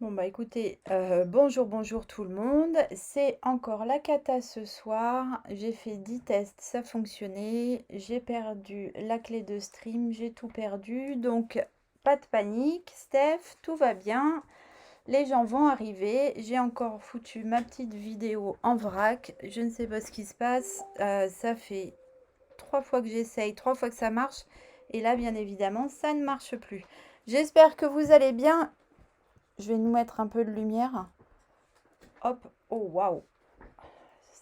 Bon bah écoutez, bonjour tout le monde. C'est encore la cata ce soir. J'ai fait 10 tests, ça fonctionnait. J'ai perdu la clé de stream, j'ai tout perdu. Donc pas de panique, Steph, tout va bien. Les gens vont arriver. J'ai encore foutu ma petite vidéo en vrac. Je ne sais pas ce qui se passe. Ça fait 3 fois que j'essaye, 3 fois que ça marche. Et là, bien évidemment, ça ne marche plus. J'espère que vous allez bien. Je vais nous mettre un peu de lumière. Hop. Oh, waouh.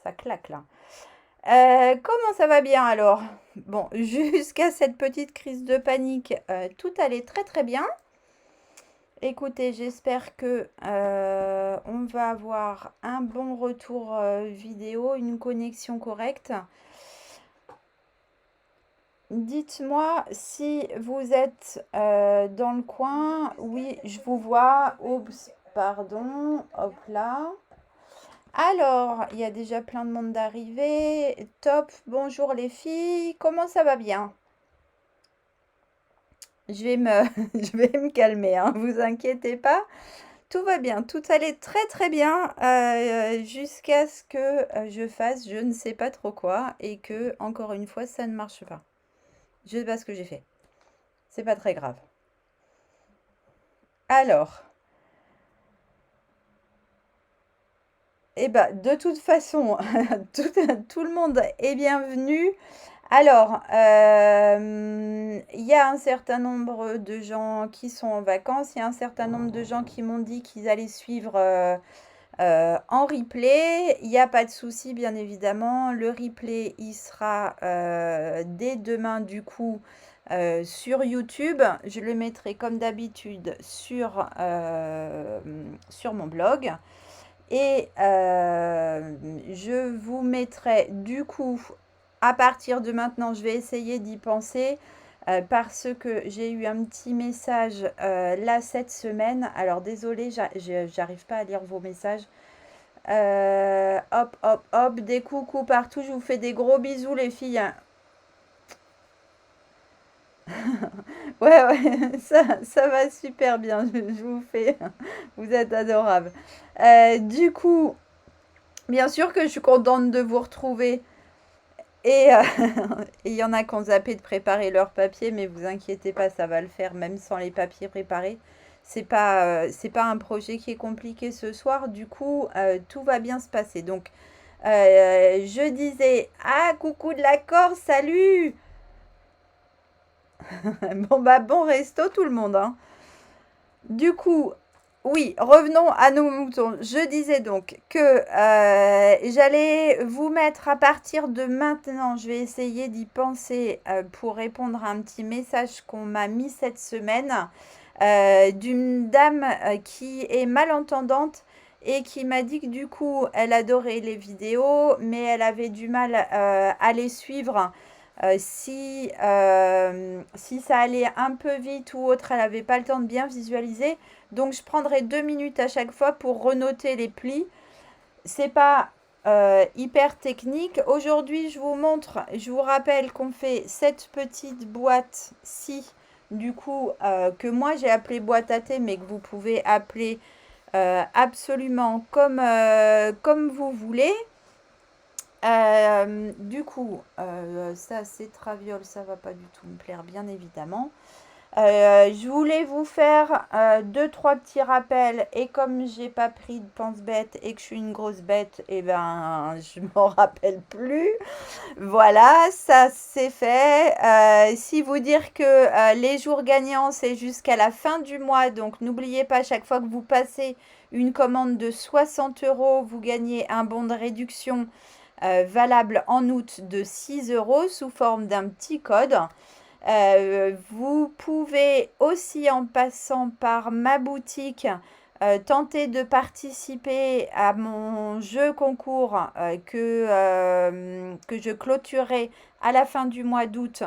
Ça claque là. Comment ça va bien alors? Bon, jusqu'à cette petite crise de panique, tout allait très très bien. Écoutez, j'espère que on va avoir un bon retour vidéo, une connexion correcte. Dites-moi si vous êtes dans le coin. Oui, je vous vois. Oups, pardon. Hop là. Alors, il y a déjà plein de monde d'arrivée. Top, bonjour les filles, comment ça va bien? Je vais me, je vais me calmer, hein, vous inquiétez pas. Tout va bien, tout allait très très bien jusqu'à ce que je fasse je ne sais pas trop quoi et que, encore une fois, ça ne marche pas. Je sais pas ce que j'ai fait. C'est pas très grave. Alors, eh ben, de toute façon, tout le monde est bienvenu. Alors, il y a un certain nombre de gens qui sont en vacances. Il y a un certain nombre de gens qui m'ont dit qu'ils allaient suivre en replay. Il n'y a pas de souci, bien évidemment. Le replay, il sera dès demain, du coup, sur YouTube. Je le mettrai comme d'habitude sur mon blog. Et je vous mettrai du coup, à partir de maintenant, je vais essayer d'y penser parce que j'ai eu un petit message là cette semaine. Alors désolée, j'arrive pas à lire vos messages. Hop, hop, hop, des coucous partout. Je vous fais des gros bisous les filles. Ouais, ouais, ça va super bien. Je vous fais. Vous êtes adorables. Du coup, bien sûr que je suis contente de vous retrouver. Et il y en a qui ont zappé de préparer leurs papiers, mais vous inquiétez pas, ça va le faire même sans les papiers préparés. C'est pas un projet qui est compliqué ce soir, du coup, tout va bien se passer. Donc, je disais, ah, coucou de la Corse, salut! Bon, bah, bon resto tout le monde, hein. Du coup, oui, revenons à nos moutons. Je disais donc que j'allais vous mettre à partir de maintenant, je vais essayer d'y penser pour répondre à un petit message qu'on m'a mis cette semaine d'une dame qui est malentendante et qui m'a dit que du coup, elle adorait les vidéos, mais elle avait du mal à les suivre. Si ça allait un peu vite ou autre, elle n'avait pas le temps de bien visualiser. Donc, je prendrai 2 minutes à chaque fois pour renoter les plis. C'est pas hyper technique. Aujourd'hui, je vous montre, je vous rappelle qu'on fait cette petite boîte-ci, du coup, que moi j'ai appelé boîte à thé, mais que vous pouvez appeler absolument comme vous voulez. Du coup, ça c'est traviole, ça va pas du tout me plaire, bien évidemment. Je voulais vous faire deux, trois petits rappels et comme j'ai pas pris de pense-bête et que je suis une grosse bête, et ben je m'en rappelle plus. Voilà, ça c'est fait. Si vous dire que les jours gagnants c'est jusqu'à la fin du mois, donc n'oubliez pas chaque fois que vous passez une commande de 60 euros, vous gagnez un bon de réduction valable en août de 6 euros sous forme d'un petit code. Vous pouvez aussi, en passant par ma boutique, tenter de participer à mon jeu concours que je clôturerai à la fin du mois d'août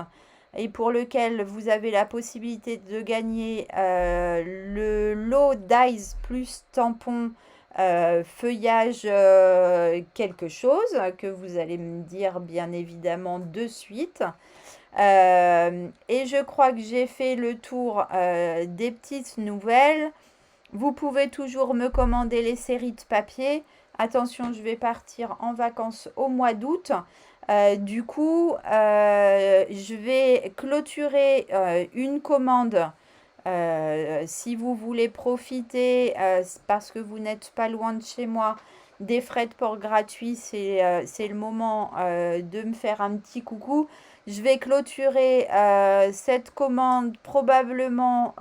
et pour lequel vous avez la possibilité de gagner le lot Dice plus tampon feuillage quelque chose que vous allez me dire bien évidemment de suite. Et je crois que j'ai fait le tour des petites nouvelles. Vous pouvez toujours me commander les séries de papier. Attention, je vais partir en vacances au mois d'août. Du coup, je vais clôturer une commande. Si vous voulez profiter, parce que vous n'êtes pas loin de chez moi, des frais de port gratuits, c'est le moment de me faire un petit coucou. Je vais clôturer cette commande probablement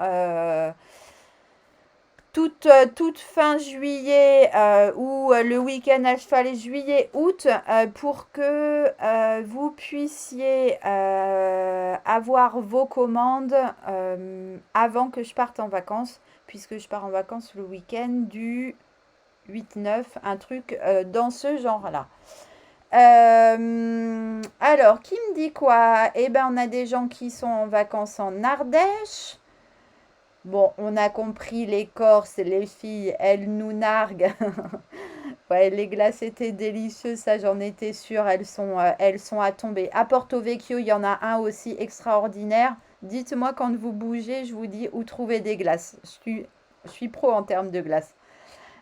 toute fin juillet ou le week-end à cheval juillet-août pour que vous puissiez avoir vos commandes avant que je parte en vacances, puisque je pars en vacances le week-end du 8-9, un truc dans ce genre-là. Alors, qui me dit quoi? Eh ben, on a des gens qui sont en vacances en Ardèche. Bon, on a compris, les Corses, les filles, elles nous narguent. Ouais, les glaces étaient délicieuses, ça j'en étais sûre, elles sont à tomber. À Porto Vecchio, il y en a un aussi extraordinaire. Dites-moi quand vous bougez, je vous dis où trouver des glaces. Je suis pro en termes de glace.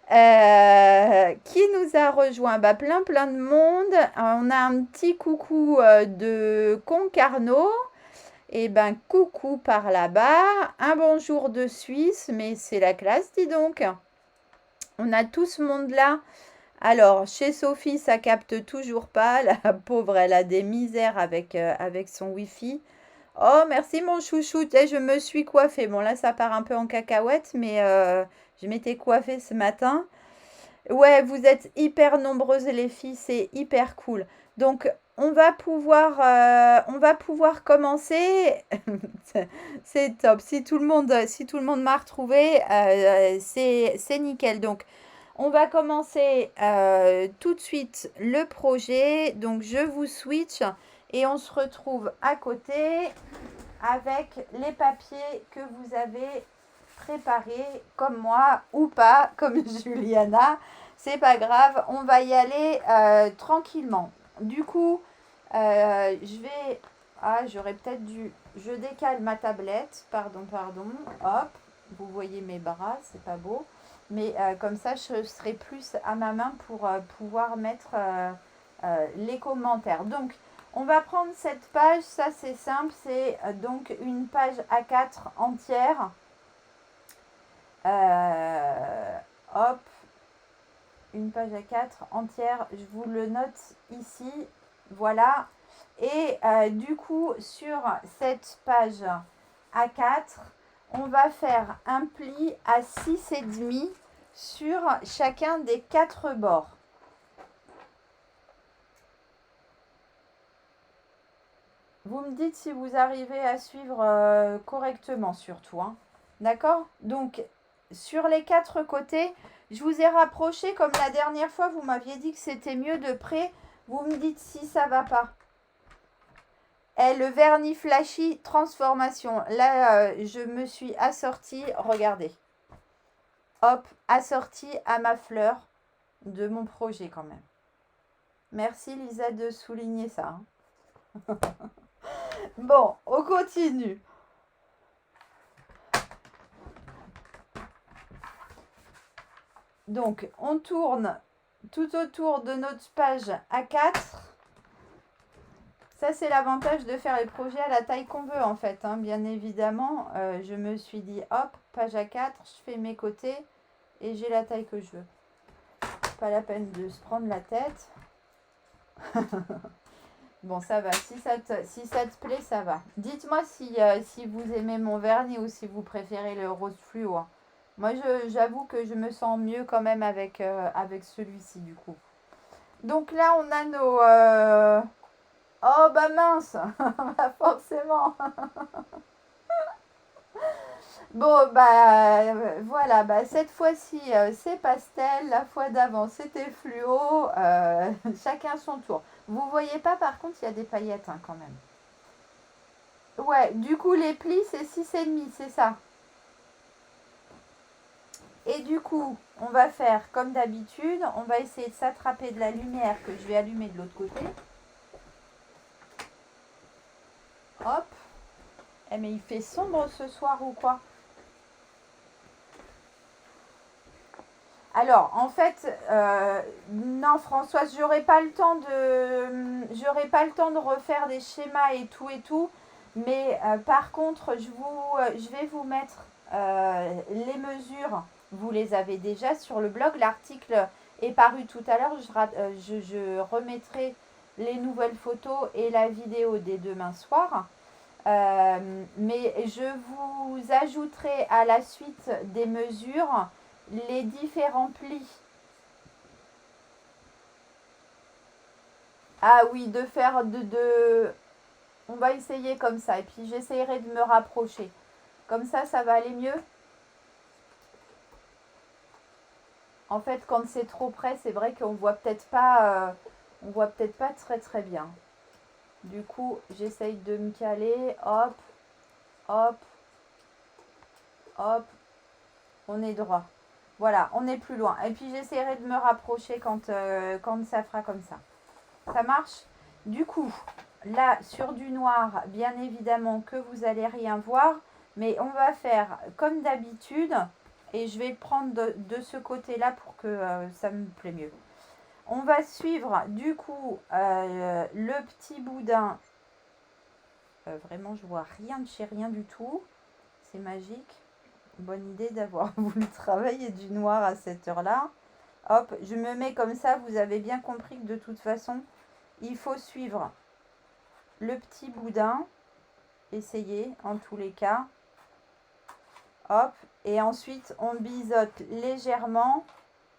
Qui nous a rejoint? Bah, plein de monde. On a un petit coucou de Concarneau. Eh ben, coucou par là-bas. Un bonjour de Suisse, mais c'est la classe, dis donc. On a tout ce monde-là. Alors, chez Sophie, ça capte toujours pas. La pauvre, elle a des misères avec son Wi-Fi. Oh, merci mon chouchou. Je me suis coiffée. Bon, là, ça part un peu en cacahuète, mais je m'étais coiffée ce matin. Ouais, vous êtes hyper nombreuses les filles, c'est hyper cool. Donc, on va pouvoir commencer. C'est top. Si tout le monde m'a retrouvé, c'est nickel. Donc, on va commencer tout de suite le projet. Donc, je vous switch et on se retrouve à côté avec les papiers que vous avez préparés, comme moi ou pas, comme Juliana. C'est pas grave, on va y aller tranquillement. Du coup, je vais... Ah, j'aurais peut-être dû... Je décale ma tablette. Pardon. Hop, vous voyez mes bras, c'est pas beau. Mais comme ça, je serai plus à ma main pour pouvoir mettre les commentaires. Donc, on va prendre cette page. Ça, c'est simple. C'est donc une page A4 entière. Hop, une page A4 entière. Je vous le note ici. Voilà. Et du coup, sur cette page A4, on va faire un pli à 6,5 sur chacun des 4 bords. Vous me dites si vous arrivez à suivre correctement surtout. Hein. D'accord? Donc, sur les 4 côtés, je vous ai rapproché comme la dernière fois, vous m'aviez dit que c'était mieux de près. Vous me dites si ça va pas. Et le vernis flashy transformation. Là, je me suis assortie, regardez. Hop, assortie à ma fleur de mon projet quand même. Merci Lisa de souligner ça. Hein. Bon, on continue. Donc, on tourne tout autour de notre page A4. Ça, c'est l'avantage de faire les projets à la taille qu'on veut, en fait. Hein. Bien évidemment, je me suis dit, hop, page A4, je fais mes côtés et j'ai la taille que je veux. Pas la peine de se prendre la tête. Bon, ça va. Si ça te plaît, ça va. Dites-moi si vous aimez mon vernis ou si vous préférez le rose fluo. Hein. Moi, j'avoue que je me sens mieux quand même avec celui-ci, du coup. Donc là, on a nos... Oh, bah mince. Forcément. Bon, bah voilà. Bah, cette fois-ci, c'est pastel. La fois d'avant, c'était fluo. Chacun son tour. Vous voyez pas, par contre, il y a des paillettes hein, quand même. Ouais, du coup, les plis, c'est 6,5, c'est ça. Et du coup, on va faire comme d'habitude. On va essayer de s'attraper de la lumière que je vais allumer de l'autre côté. Hop. Eh mais il fait sombre ce soir ou quoi? Alors, en fait, non, Françoise, j'aurais pas le temps de refaire des schémas et tout. Mais par contre, je vais vous mettre les mesures. Vous les avez déjà sur le blog. L'article est paru tout à l'heure. Je remettrai les nouvelles photos et la vidéo dès demain soir. Mais je vous ajouterai à la suite des mesures les différents plis. Ah oui, de faire On va essayer comme ça. Et puis j'essaierai de me rapprocher. Comme ça va aller mieux. En fait, quand c'est trop près, c'est vrai qu'on voit peut-être pas... on voit peut-être pas très très bien. Du coup, j'essaye de me caler. Hop, hop, hop. On est droit. Voilà, on est plus loin. Et puis j'essaierai de me rapprocher quand ça fera comme ça. Ça marche? Du coup, là, sur du noir, bien évidemment que vous n'allez rien voir. Mais on va faire comme d'habitude. Et je vais le prendre de ce côté-là pour que ça me plaît mieux. On va suivre, du coup, le petit boudin. Vraiment, je vois rien de chez rien du tout. C'est magique. Bonne idée d'avoir voulu travailler du noir à cette heure-là. Hop, je me mets comme ça. Vous avez bien compris que de toute façon, il faut suivre le petit boudin. Essayez en tous les cas. Hop, et ensuite on biseaute légèrement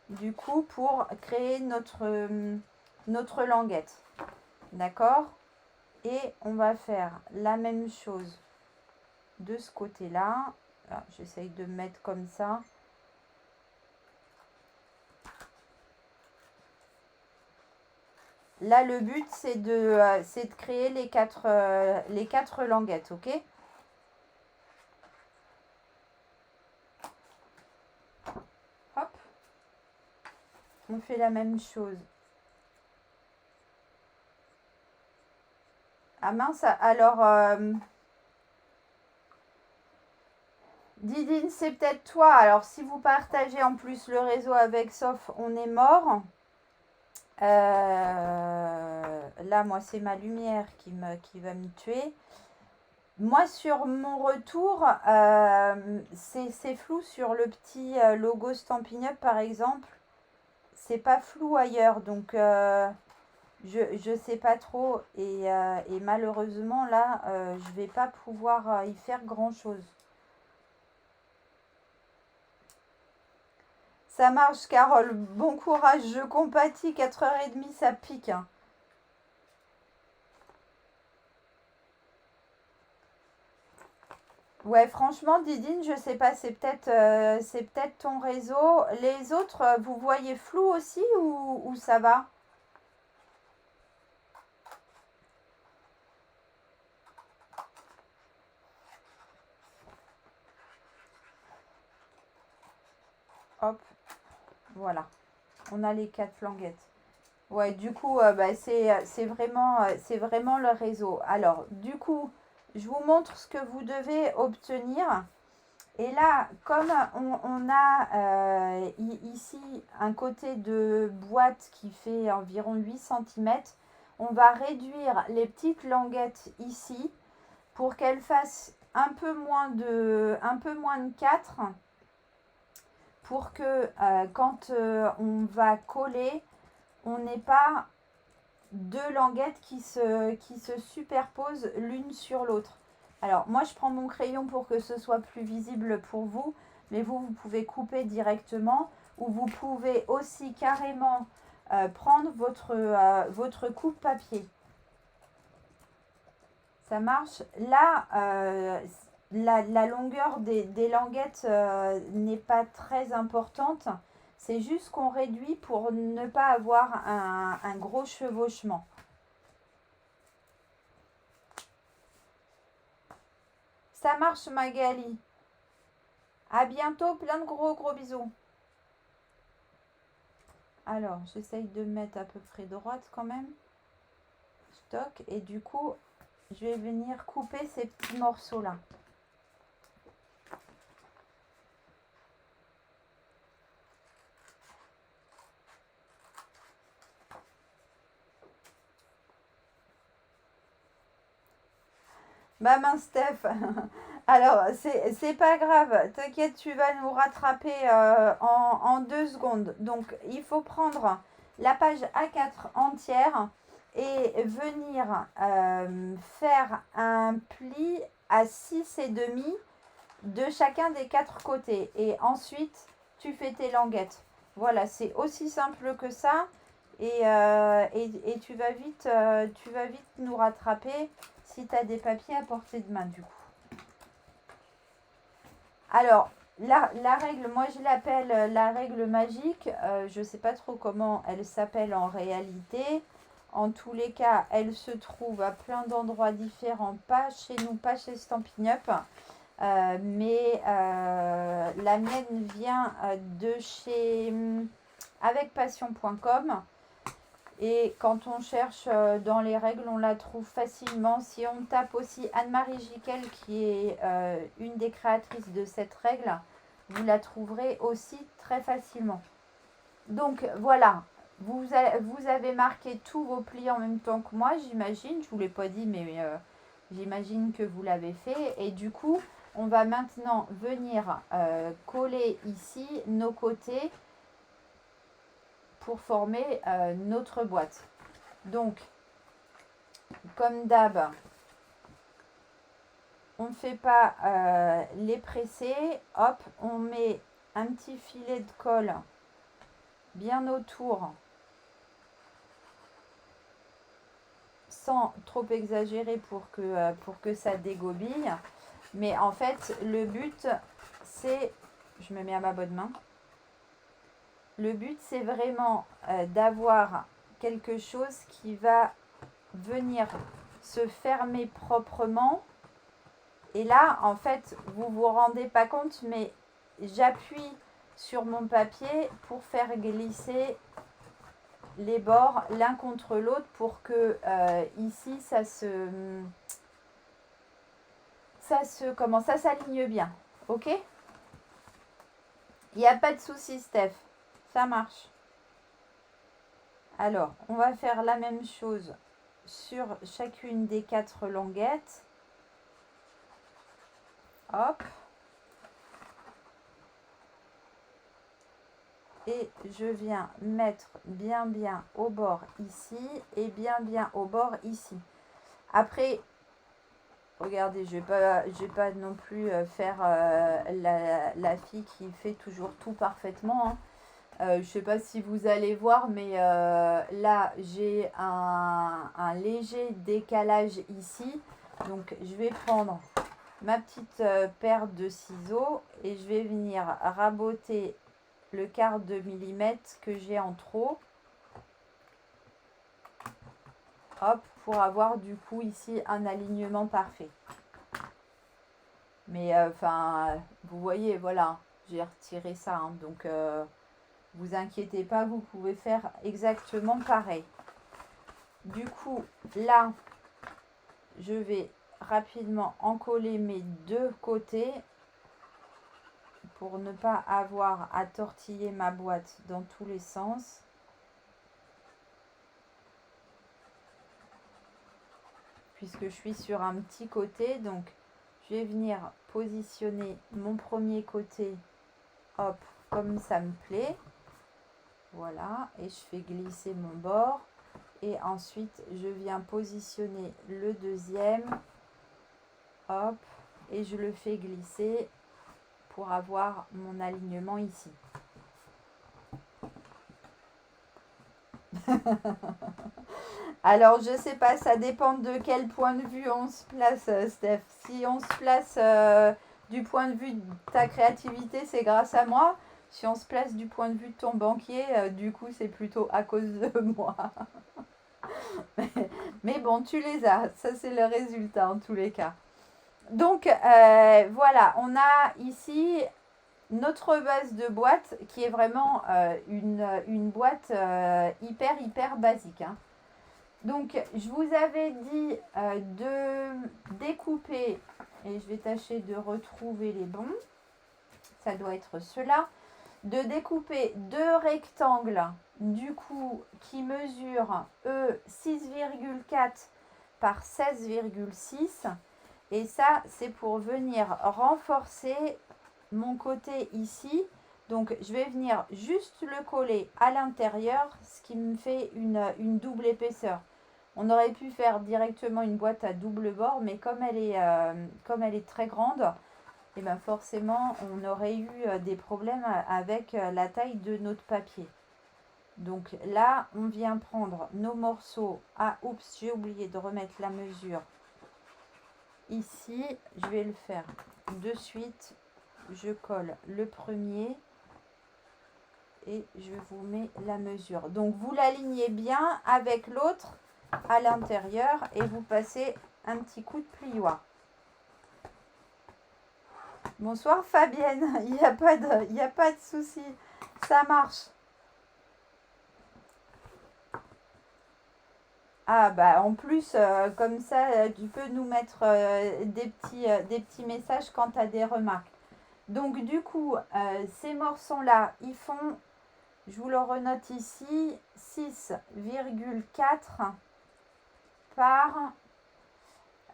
du coup pour créer notre languette. D'accord? Et on va faire la même chose de ce côté-là. J'essaye de mettre comme ça. Là, le but, c'est de créer les quatre languettes, ok? Hop. On fait la même chose. Ah mince, alors... Didine, c'est peut-être toi. Alors, si vous partagez en plus le réseau avec Sauf, on est mort. Là, moi, c'est ma lumière qui va me tuer. Moi, sur mon retour, c'est flou sur le petit logo Stampin' Up, par exemple. C'est pas flou ailleurs, donc je sais pas trop. Et malheureusement, là, je vais pas pouvoir y faire grand-chose. Ça marche, Carole. Bon courage. Je compatis. 4h30, ça pique. Hein. Ouais, franchement, Didine, je sais pas. C'est peut-être ton réseau. Les autres, vous voyez flou aussi ou ça va? Hop. Voilà. On a les 4 languettes. Ouais, du coup, c'est vraiment le réseau. Alors, du coup, je vous montre ce que vous devez obtenir. Et là, comme on a ici un côté de boîte qui fait environ 8 cm, on va réduire les petites languettes ici pour qu'elles fassent un peu moins de 4 pour que quand on va coller, on n'ait pas deux languettes qui se superposent l'une sur l'autre. Alors, moi, je prends mon crayon pour que ce soit plus visible pour vous, mais vous pouvez couper directement ou vous pouvez aussi carrément prendre votre coupe papier. Ça marche. Là, la longueur des languettes n'est pas très importante. C'est juste qu'on réduit pour ne pas avoir un gros chevauchement. Ça marche, Magali. À bientôt, plein de gros bisous. Alors, j'essaye de mettre à peu près droite quand même. Stock. Et du coup, je vais venir couper ces petits morceaux-là. Bah mince, Steph. Alors, c'est pas grave. T'inquiète, tu vas nous rattraper en 2 secondes. Donc, il faut prendre la page A4 entière et venir faire un pli à 6,5 de chacun des 4 côtés. Et ensuite, tu fais tes languettes. Voilà, c'est aussi simple que ça. Et tu vas vite nous rattraper si tu as des papiers à portée de main du coup. Alors, la règle, moi je l'appelle la règle magique. Je ne sais pas trop comment elle s'appelle en réalité. En tous les cas, elle se trouve à plein d'endroits différents, pas chez nous, pas chez Stampin' Up. Mais la mienne vient de chez avecpassion.com. Et quand on cherche dans les règles, on la trouve facilement. Si on tape aussi Anne-Marie Jiquel, qui est une des créatrices de cette règle, vous la trouverez aussi très facilement. Donc voilà, vous avez marqué tous vos plis en même temps que moi, j'imagine. Je ne vous l'ai pas dit, mais j'imagine que vous l'avez fait. Et du coup, on va maintenant venir coller ici nos côtés pour former notre boîte. Donc, comme d'hab, on ne fait pas les presser. Hop, on met un petit filet de colle bien autour, sans trop exagérer pour que ça dégobille. Mais en fait, le but, c'est... Je me mets à ma bonne main. Le but, c'est vraiment d'avoir quelque chose qui va venir se fermer proprement. Et là, en fait, vous vous rendez pas compte, mais j'appuie sur mon papier pour faire glisser les bords l'un contre l'autre pour que ici, ça s'aligne bien. Ok? Il n'y a pas de souci, Steph. Ça marche. Alors, on va faire la même chose sur chacune des 4 languettes. Hop. Et je viens mettre bien au bord ici et bien au bord ici. Après, regardez, je vais pas non plus faire la fille qui fait toujours tout parfaitement, hein. Je sais pas si vous allez voir, mais là j'ai un léger décalage ici. Donc je vais prendre ma petite paire de ciseaux et je vais venir raboter le quart de millimètre que j'ai en trop. Hop, pour avoir du coup ici un alignement parfait. Mais enfin, vous voyez, voilà, j'ai retiré ça. Hein, donc, vous inquiétez pas, vous pouvez faire exactement pareil. Du coup, là, je vais rapidement encoller mes 2 côtés pour ne pas avoir à tortiller ma boîte dans tous les sens. Puisque je suis sur un petit côté, donc je vais venir positionner mon premier côté, hop, comme ça me plaît. Voilà, et je fais glisser mon bord. Et ensuite, je viens positionner le deuxième, hop, et je le fais glisser pour avoir mon alignement ici. Alors, je sais pas, ça dépend de quel point de vue on se place, Steph. Si on se place du point de vue de ta créativité, c'est grâce à moi. Si on se place du point de vue de ton banquier, du coup, c'est plutôt à cause de moi. Mais bon, tu les as. Ça, c'est le résultat en tous les cas. Donc, voilà, on a ici notre base de boîte qui est vraiment une boîte hyper basique. Hein. Donc, je vous avais dit de découper, et je vais tâcher de retrouver les bons, ça doit être ceux-là, de découper 2 rectangles, du coup, qui mesurent, eux, 6,4 par 16,6 Et ça, c'est pour venir renforcer mon côté ici. Donc, je vais venir juste le coller à l'intérieur, ce qui me fait une double épaisseur. On aurait pu faire directement une boîte à double bord, mais comme elle est très grande, et bien forcément, on aurait eu des problèmes avec la taille de notre papier. Donc là, on vient prendre nos morceaux. Ah, oups, j'ai oublié de remettre la mesure ici. Je vais le faire de suite. Je colle le premier et je vous mets la mesure. Donc vous l'alignez bien avec l'autre à l'intérieur et vous passez un petit coup de plioir. Bonsoir Fabienne, il n'y a pas de souci, ça marche. Ah bah en plus, comme ça, tu peux nous mettre des petits messages quand tu as des remarques. Donc du coup, ces morceaux-là, ils font, je vous le renote ici, 6,4 par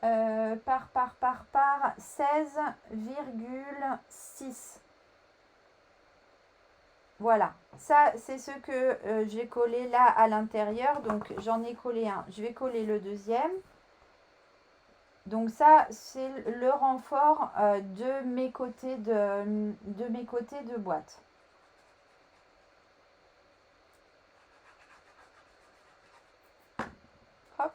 16,6. Voilà, ça c'est ce que j'ai collé là à l'intérieur. Donc j'en ai collé un, je vais coller le deuxième. Donc ça c'est le renfort de mes côtés de boîte. Hop,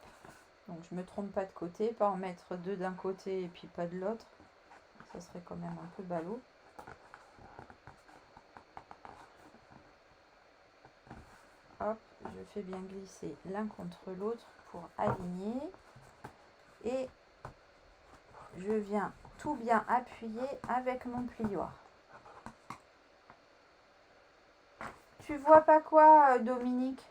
donc je me trompe pas de côté, pas en mettre deux d'un côté et puis pas de l'autre. Ça serait quand même un peu ballot. Hop, je fais bien glisser l'un contre l'autre pour aligner. Et je viens tout bien appuyer avec mon plioir. Tu vois pas quoi, Dominique?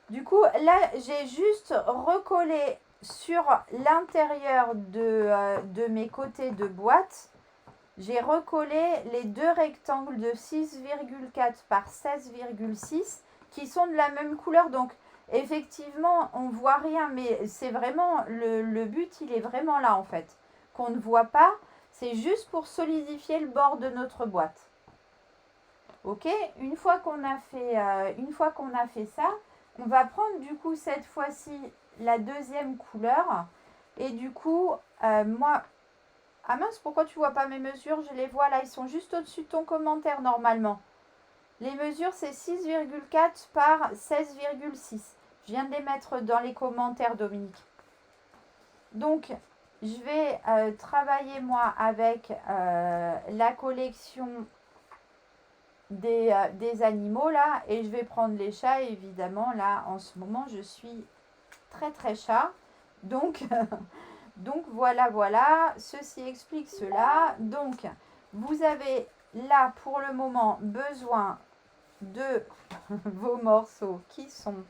Du coup, là, j'ai juste recollé sur l'intérieur de mes côtés de boîte. J'ai recollé les deux rectangles de 6,4 par 16,6 qui sont de la même couleur. Donc, effectivement, on voit rien, mais c'est vraiment le but, il est vraiment là en fait. Qu'on ne voit pas, c'est juste pour solidifier le bord de notre boîte. Ok, une fois qu'on a fait ça, on va prendre du coup cette fois-ci la deuxième couleur. Et du coup, moi, ah mince, pourquoi tu vois pas mes mesures? Je les vois là, ils sont juste au-dessus de ton commentaire normalement. Les mesures, c'est 6,4 par 16,6. Je viens de les mettre dans les commentaires, Dominique. Donc, je vais travailler moi avec la collection des animaux là. Et je vais prendre les chats, évidemment. Là, en ce moment, je suis très très chat. Donc... Donc voilà, ceci explique cela. Donc vous avez là pour le moment besoin de vos morceaux qui sont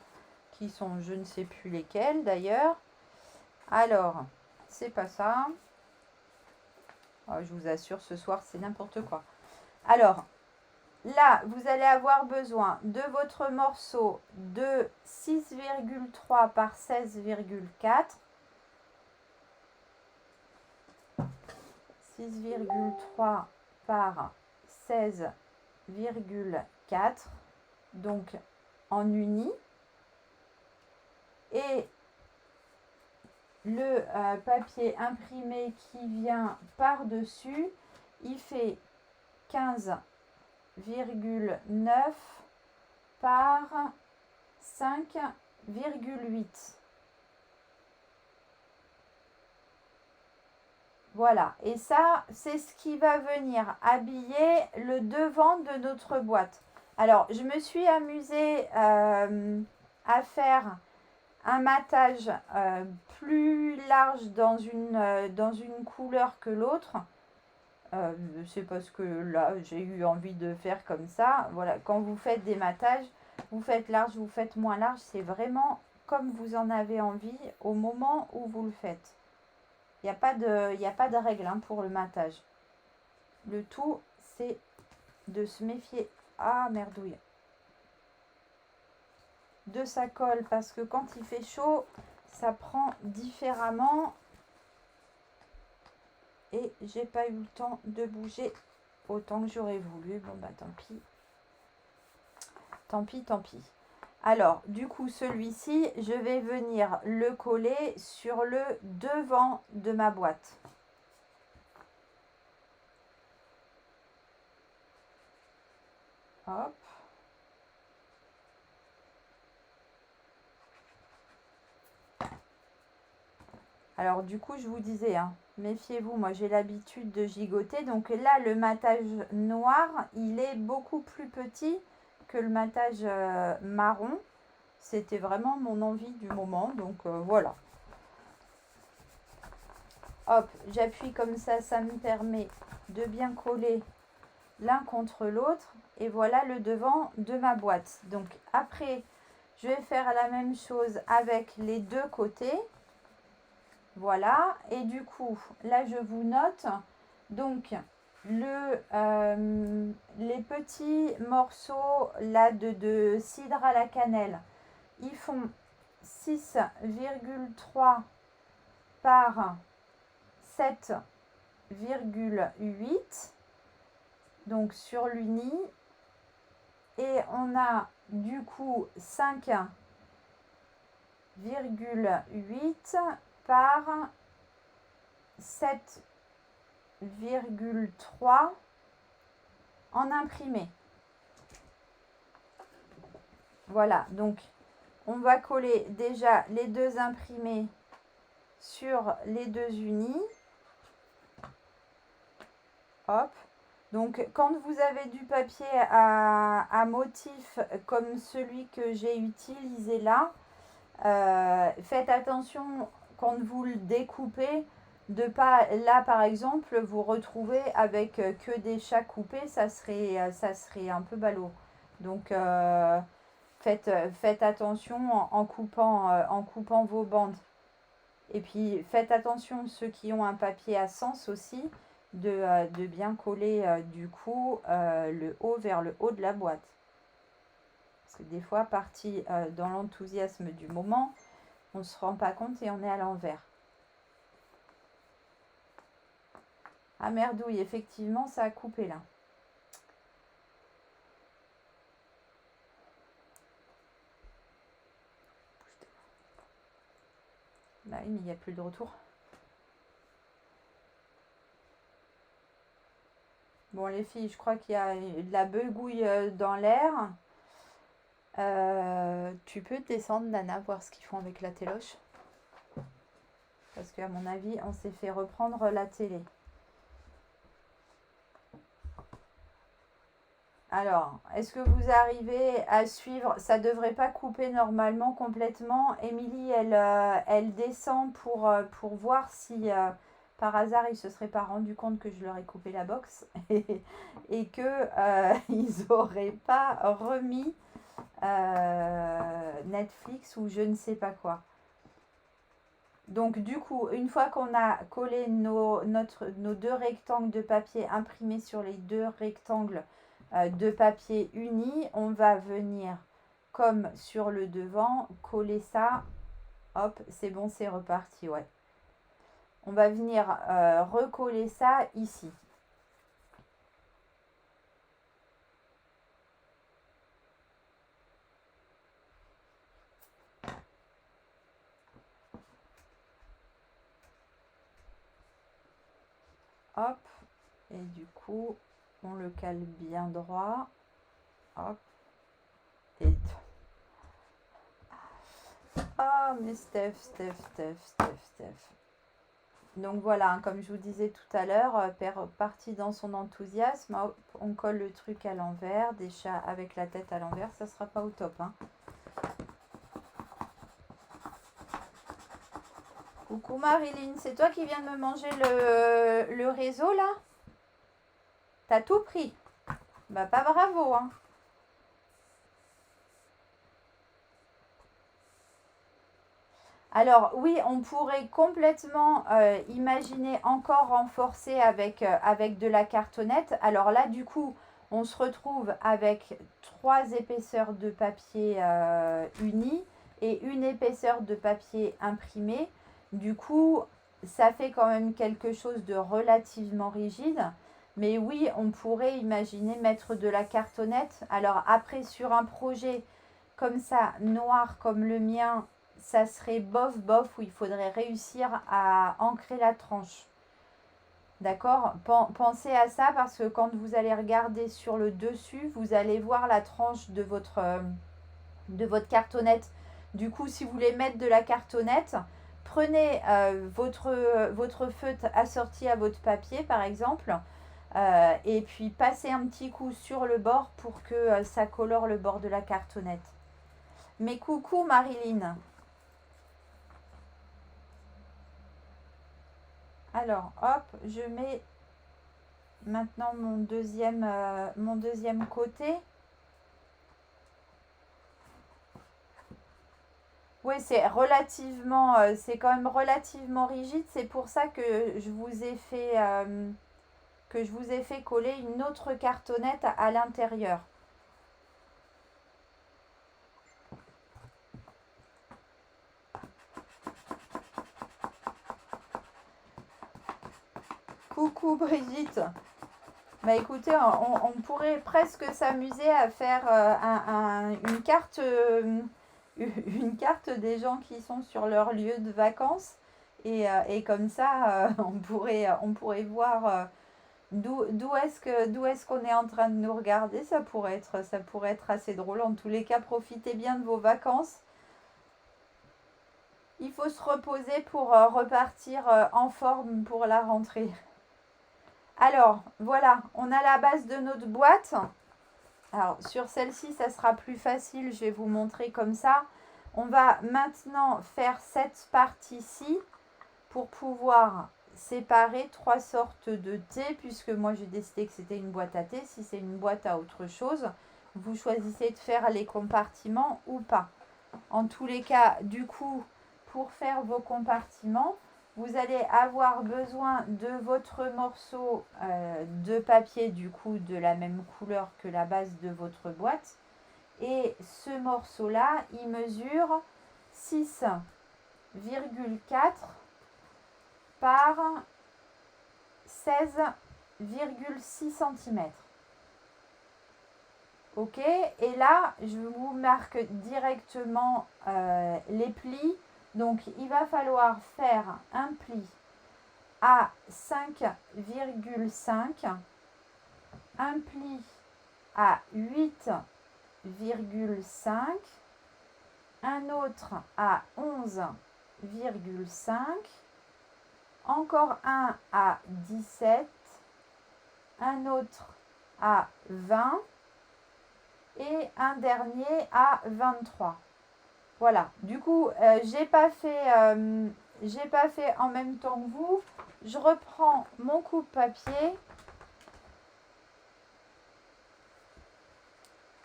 je ne sais plus lesquels d'ailleurs. Alors, c'est pas ça. Oh, je vous assure, ce soir c'est n'importe quoi. Alors, là, vous allez avoir besoin de votre morceau de 6,3 par 16,4. 6,3 par 16,4, donc en uni. Et le papier imprimé qui vient par-dessus, il fait 15,9 par 5,8. Voilà, et ça, c'est ce qui va venir habiller le devant de notre boîte. Alors, je me suis amusée à faire un matage plus large dans une couleur que l'autre. C'est parce que là, j'ai eu envie de faire comme ça. Voilà, quand vous faites des matages, vous faites large, vous faites moins large. C'est vraiment comme vous en avez envie au moment où vous le faites. Il n'y a pas de règle pour le matage. Le tout, c'est de se méfier. Ah, merdouille. De sa colle, parce que quand il fait chaud, ça prend différemment. et j'ai pas eu le temps de bouger autant que j'aurais voulu. Bon bah tant pis. Tant pis, tant pis. Alors, du coup, celui-ci, je vais venir le coller sur le devant de ma boîte. Hop. Alors, du coup, je vous disais, hein, méfiez-vous, moi j'ai l'habitude de gigoter. Donc là, le matage noir, il est beaucoup plus petit que le matage marron. C'était vraiment mon envie du moment, donc voilà. Hop, j'appuie comme ça me permet de bien coller l'un contre l'autre. Et voilà le devant de ma boîte. Donc après, je vais faire la même chose avec les deux côtés. Voilà, et du coup, là je vous note, donc les petits morceaux là de cidre à la cannelle, ils font 6,3 par 7,8, donc sur l'uni, et on a du coup 5,8 par 7,3 en imprimé. Voilà, donc on va coller déjà les deux imprimés sur les deux unis. Hop. Donc quand vous avez du papier à motif comme celui que j'ai utilisé là, faites attention quand vous le découpez, de pas, là par exemple, vous retrouver avec que des chats coupés, ça serait un peu ballot. Donc faites attention en coupant vos bandes. Et puis faites attention, ceux qui ont un papier à sens aussi, de bien coller du coup le haut vers le haut de la boîte. Parce que des fois, parti dans l'enthousiasme du moment, on ne se rend pas compte et on est à l'envers. Ah merdouille, effectivement, ça a coupé là. Bah oui, mais il n'y a plus de retour. Bon les filles, je crois qu'il y a de la beugouille dans l'air. Tu peux descendre, Nana, voir ce qu'ils font avec la téloche. Parce qu'à mon avis, on s'est fait reprendre la télé. Alors, est-ce que vous arrivez à suivre? Ça ne devrait pas couper normalement complètement. Émilie, elle descend pour voir si par hasard ils ne se seraient pas rendu compte que je leur ai coupé la box et que ils n'auraient pas remis Netflix ou je ne sais pas quoi. Donc du coup, une fois qu'on a collé nos deux rectangles de papier imprimés sur les deux rectangles de papier unis, on va venir, comme sur le devant, coller ça. Hop, c'est bon, c'est reparti, ouais. On va venir recoller ça ici. Hop, et du coup, on le cale bien droit. Hop, et... Oh, mais Steph. Donc voilà, hein, comme je vous disais tout à l'heure, parti dans son enthousiasme, hop, on colle le truc à l'envers, des chats avec la tête à l'envers, ça sera pas au top. Hein. Coucou Marilyn, c'est toi qui viens de me manger le réseau là? T'as tout pris? Bah pas bravo, hein. Alors oui, on pourrait complètement imaginer encore renforcer avec de la cartonnette. Alors là, du coup, on se retrouve avec 3 épaisseurs de papier uni et une épaisseur de papier imprimé. Du coup, ça fait quand même quelque chose de relativement rigide. Mais oui, on pourrait imaginer mettre de la cartonnette. Alors après, sur un projet comme ça, noir comme le mien, ça serait bof bof où il faudrait réussir à ancrer la tranche. D'accord? Pensez à ça parce que quand vous allez regarder sur le dessus, vous allez voir la tranche de votre cartonnette. Du coup, si vous voulez mettre de la cartonnette, prenez votre feutre assorti à votre papier, par exemple, et puis passez un petit coup sur le bord pour que ça colore le bord de la cartonnette. Mais coucou Marilyn. Alors, hop, je mets maintenant mon deuxième côté. Oui, c'est quand même relativement rigide. C'est pour ça que je vous ai fait coller une autre cartonnette à l'intérieur. Coucou Brigitte. Bah écoutez, on pourrait presque s'amuser à faire une carte des gens qui sont sur leur lieu de vacances. Et comme ça, on pourrait voir d'où est-ce qu'on est en train de nous regarder. Ça pourrait être assez drôle. En tous les cas, profitez bien de vos vacances. Il faut se reposer pour repartir en forme pour la rentrée. Alors, voilà, on a la base de notre boîte. Alors, sur celle-ci, ça sera plus facile. Je vais vous montrer comme ça. On va maintenant faire cette partie-ci pour pouvoir séparer trois sortes de thé, puisque moi, j'ai décidé que c'était une boîte à thé. Si c'est une boîte à autre chose, vous choisissez de faire les compartiments ou pas. En tous les cas, du coup, pour faire vos compartiments, vous allez avoir besoin de votre morceau de papier, du coup, de la même couleur que la base de votre boîte. Et ce morceau-là, il mesure 6,4 par 16,6 cm. Ok, et là, je vous marque directement les plis. Donc, il va falloir faire un pli à 5,5, un pli à 8,5, un autre à 11,5, encore un à 17, un autre à 20 et un dernier à 23. Voilà, du coup, j'ai pas fait en même temps que vous. Je reprends mon coupe-papier.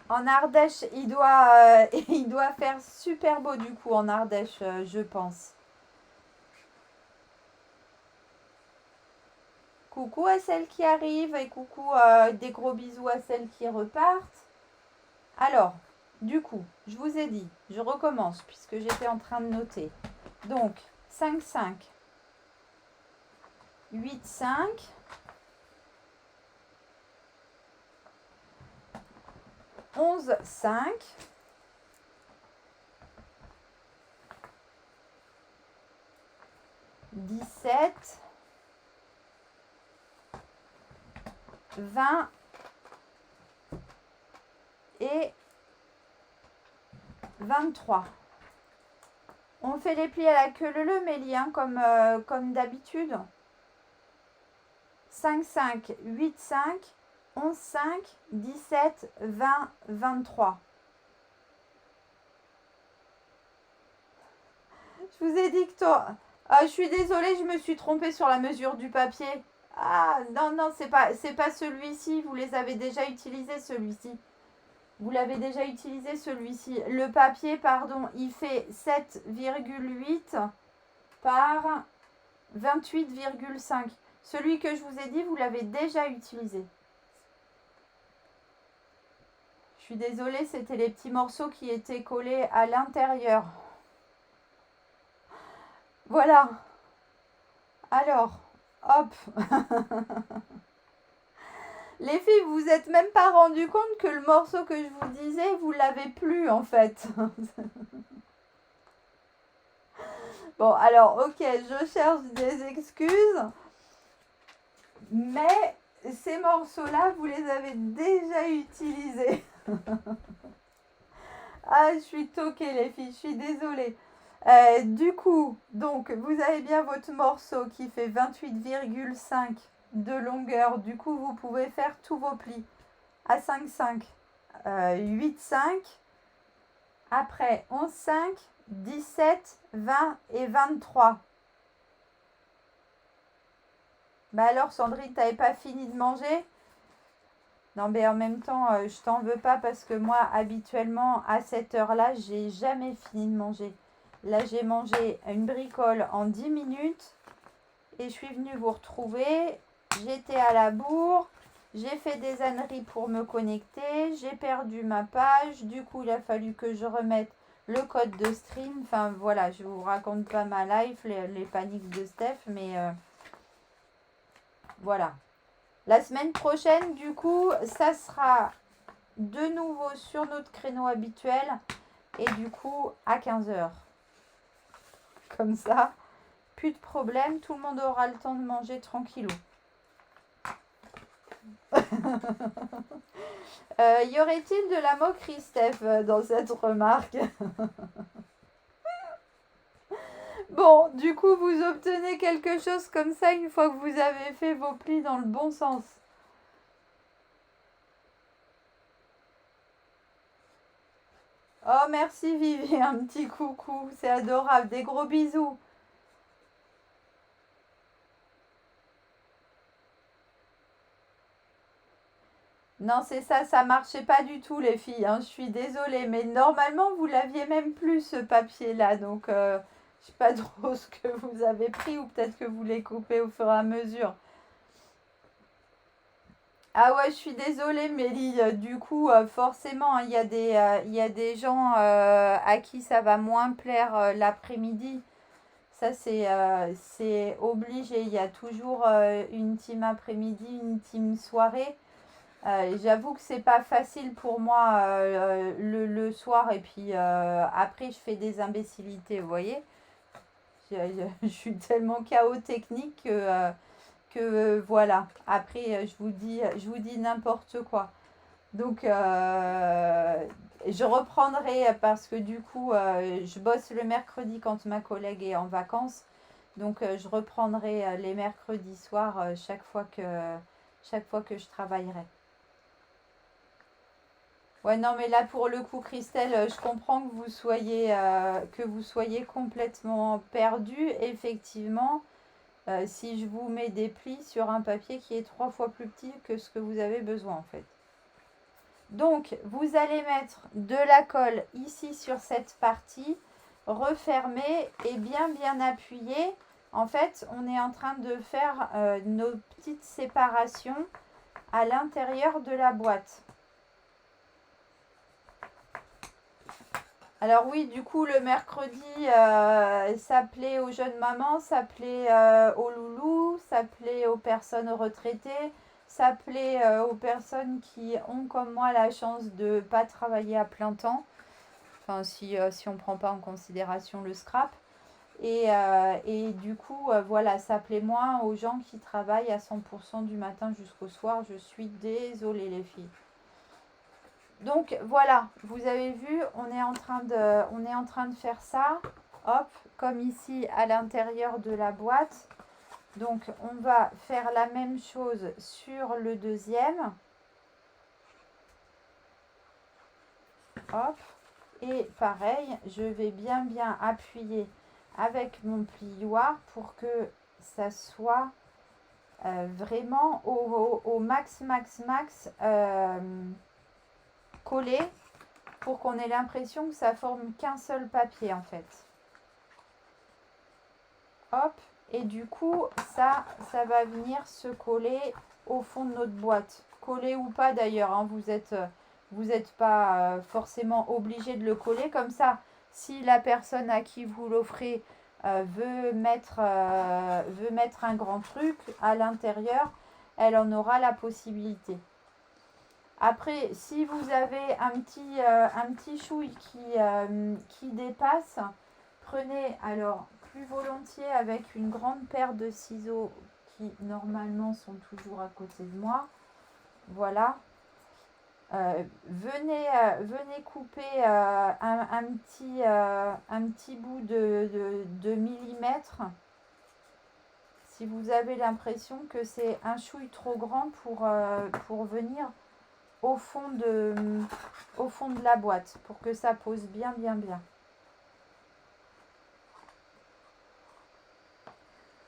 En Ardèche, il doit faire super beau du coup en Ardèche, je pense. Coucou à celles qui arrivent et coucou, des gros bisous à celles qui repartent. Alors, du coup, je vous ai dit, je recommence puisque j'étais en train de noter. Donc, 5, 5, 8, 5, 11, 5, 17, 20 et 23. On fait les plis à la queue leu Mélie, hein, comme d'habitude. 5, 5, 8, 5, 11, 5, 17, 20, 23. Je vous ai dit que toi... Ah, je suis désolée, je me suis trompée sur la mesure du papier. Ah, non, c'est pas celui-ci. Vous les avez déjà utilisés, celui-ci. Vous l'avez déjà utilisé, celui-ci. Le papier, pardon, il fait 7,8 par 28,5. Celui que je vous ai dit, vous l'avez déjà utilisé. Je suis désolée, c'était les petits morceaux qui étaient collés à l'intérieur. Voilà. Alors, hop. Les filles, vous êtes même pas rendu compte que le morceau que je vous disais, vous l'avez plus en fait. Bon, alors, ok, je cherche des excuses. Mais ces morceaux-là, vous les avez déjà utilisés. Ah, je suis toquée les filles, je suis désolée. Du coup, donc, vous avez bien votre morceau qui fait 28,5 de longueur. Du coup, vous pouvez faire tous vos plis à 5,5, 8,5, après 11,5, 17, 20 et 23. Bah alors, Sandrine, t'avais pas fini de manger? Non, mais en même temps, je t'en veux pas parce que moi, habituellement, à cette heure-là, j'ai jamais fini de manger. Là, j'ai mangé une bricole en 10 minutes et je suis venue vous retrouver. J'étais à la bourre, j'ai fait des âneries pour me connecter, j'ai perdu ma page. Du coup, il a fallu que je remette le code de stream. Enfin, voilà, je vous raconte pas ma life, les paniques de Steph, mais voilà. La semaine prochaine, du coup, ça sera de nouveau sur notre créneau habituel et du coup à 15 heures. Comme ça, plus de problème, tout le monde aura le temps de manger tranquillou. Y aurait-il de la moquerie, Steph, dans cette remarque? Bon, du coup, vous obtenez quelque chose comme ça une fois que vous avez fait vos plis dans le bon sens. Oh, merci Vivi, un petit coucou, c'est adorable, des gros bisous. Non, c'est ça, ça marchait pas du tout les filles, hein, je suis désolée, mais normalement vous l'aviez même plus ce papier-là, donc je sais pas trop ce que vous avez pris ou peut-être que vous les coupez au fur et à mesure. Ah ouais, je suis désolée Mélie, du coup forcément il y a des gens à qui ça va moins plaire l'après-midi. Ça c'est obligé, il y a toujours une team après-midi, une team soirée. J'avoue que c'est pas facile pour moi le soir et puis après je fais des imbécilités, vous voyez. Je suis tellement chaos technique que voilà. Après je vous dis n'importe quoi. Donc je reprendrai parce que du coup je bosse le mercredi quand ma collègue est en vacances. Donc je reprendrai les mercredis soirs chaque fois que je travaillerai. Ouais, non, mais là, pour le coup, Christelle, je comprends que vous soyez complètement perdu. Effectivement, si je vous mets des plis sur un papier qui est 3 fois plus petit que ce que vous avez besoin, en fait. Donc, vous allez mettre de la colle ici sur cette partie, refermer et bien, bien appuyer. En fait, on est en train de faire nos petites séparations à l'intérieur de la boîte. Alors oui, du coup, le mercredi, ça plaît aux jeunes mamans, ça plaît aux loulous, ça plaît aux personnes retraitées, ça plaît aux personnes qui ont comme moi la chance de ne pas travailler à plein temps, enfin si on ne prend pas en considération le scrap. Et du coup, voilà, ça plaît moins aux gens qui travaillent à 100% du matin jusqu'au soir. Je suis désolée les filles. Donc voilà, vous avez vu, on est en train de faire ça. Hop, comme ici à l'intérieur de la boîte. Donc on va faire la même chose sur le deuxième. Hop, et pareil, je vais bien bien appuyer avec mon plioir pour que ça soit vraiment au max collé, pour qu'on ait l'impression que ça forme qu'un seul papier en fait. Hop, et du coup ça va venir se coller au fond de notre boîte. Coller ou pas d'ailleurs, hein, vous êtes pas forcément obligé de le coller. Comme ça, si la personne à qui vous l'offrez veut mettre un grand truc à l'intérieur, elle en aura la possibilité. Après, si vous avez un petit chouille qui dépasse, prenez alors plus volontiers avec une grande paire de ciseaux qui normalement sont toujours à côté de moi. Voilà. Venez couper un petit bout de millimètre si vous avez l'impression que c'est un chouille trop grand pour venir au fond de la boîte, pour que ça pose bien.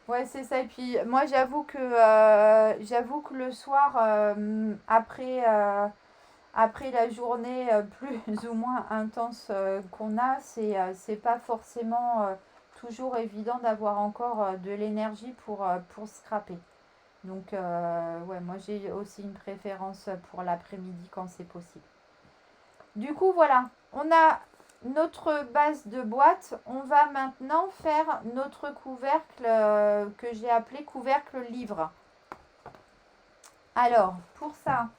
Ouais, c'est ça. Et puis moi, j'avoue que le soir, après la journée plus ou moins intense qu'on a, c'est pas forcément toujours évident d'avoir encore de l'énergie pour scraper. Donc, ouais, moi j'ai aussi une préférence pour l'après-midi quand c'est possible. Du coup, voilà, on a notre base de boîte. On va maintenant faire notre couvercle que j'ai appelé couvercle livre. Alors, pour ça,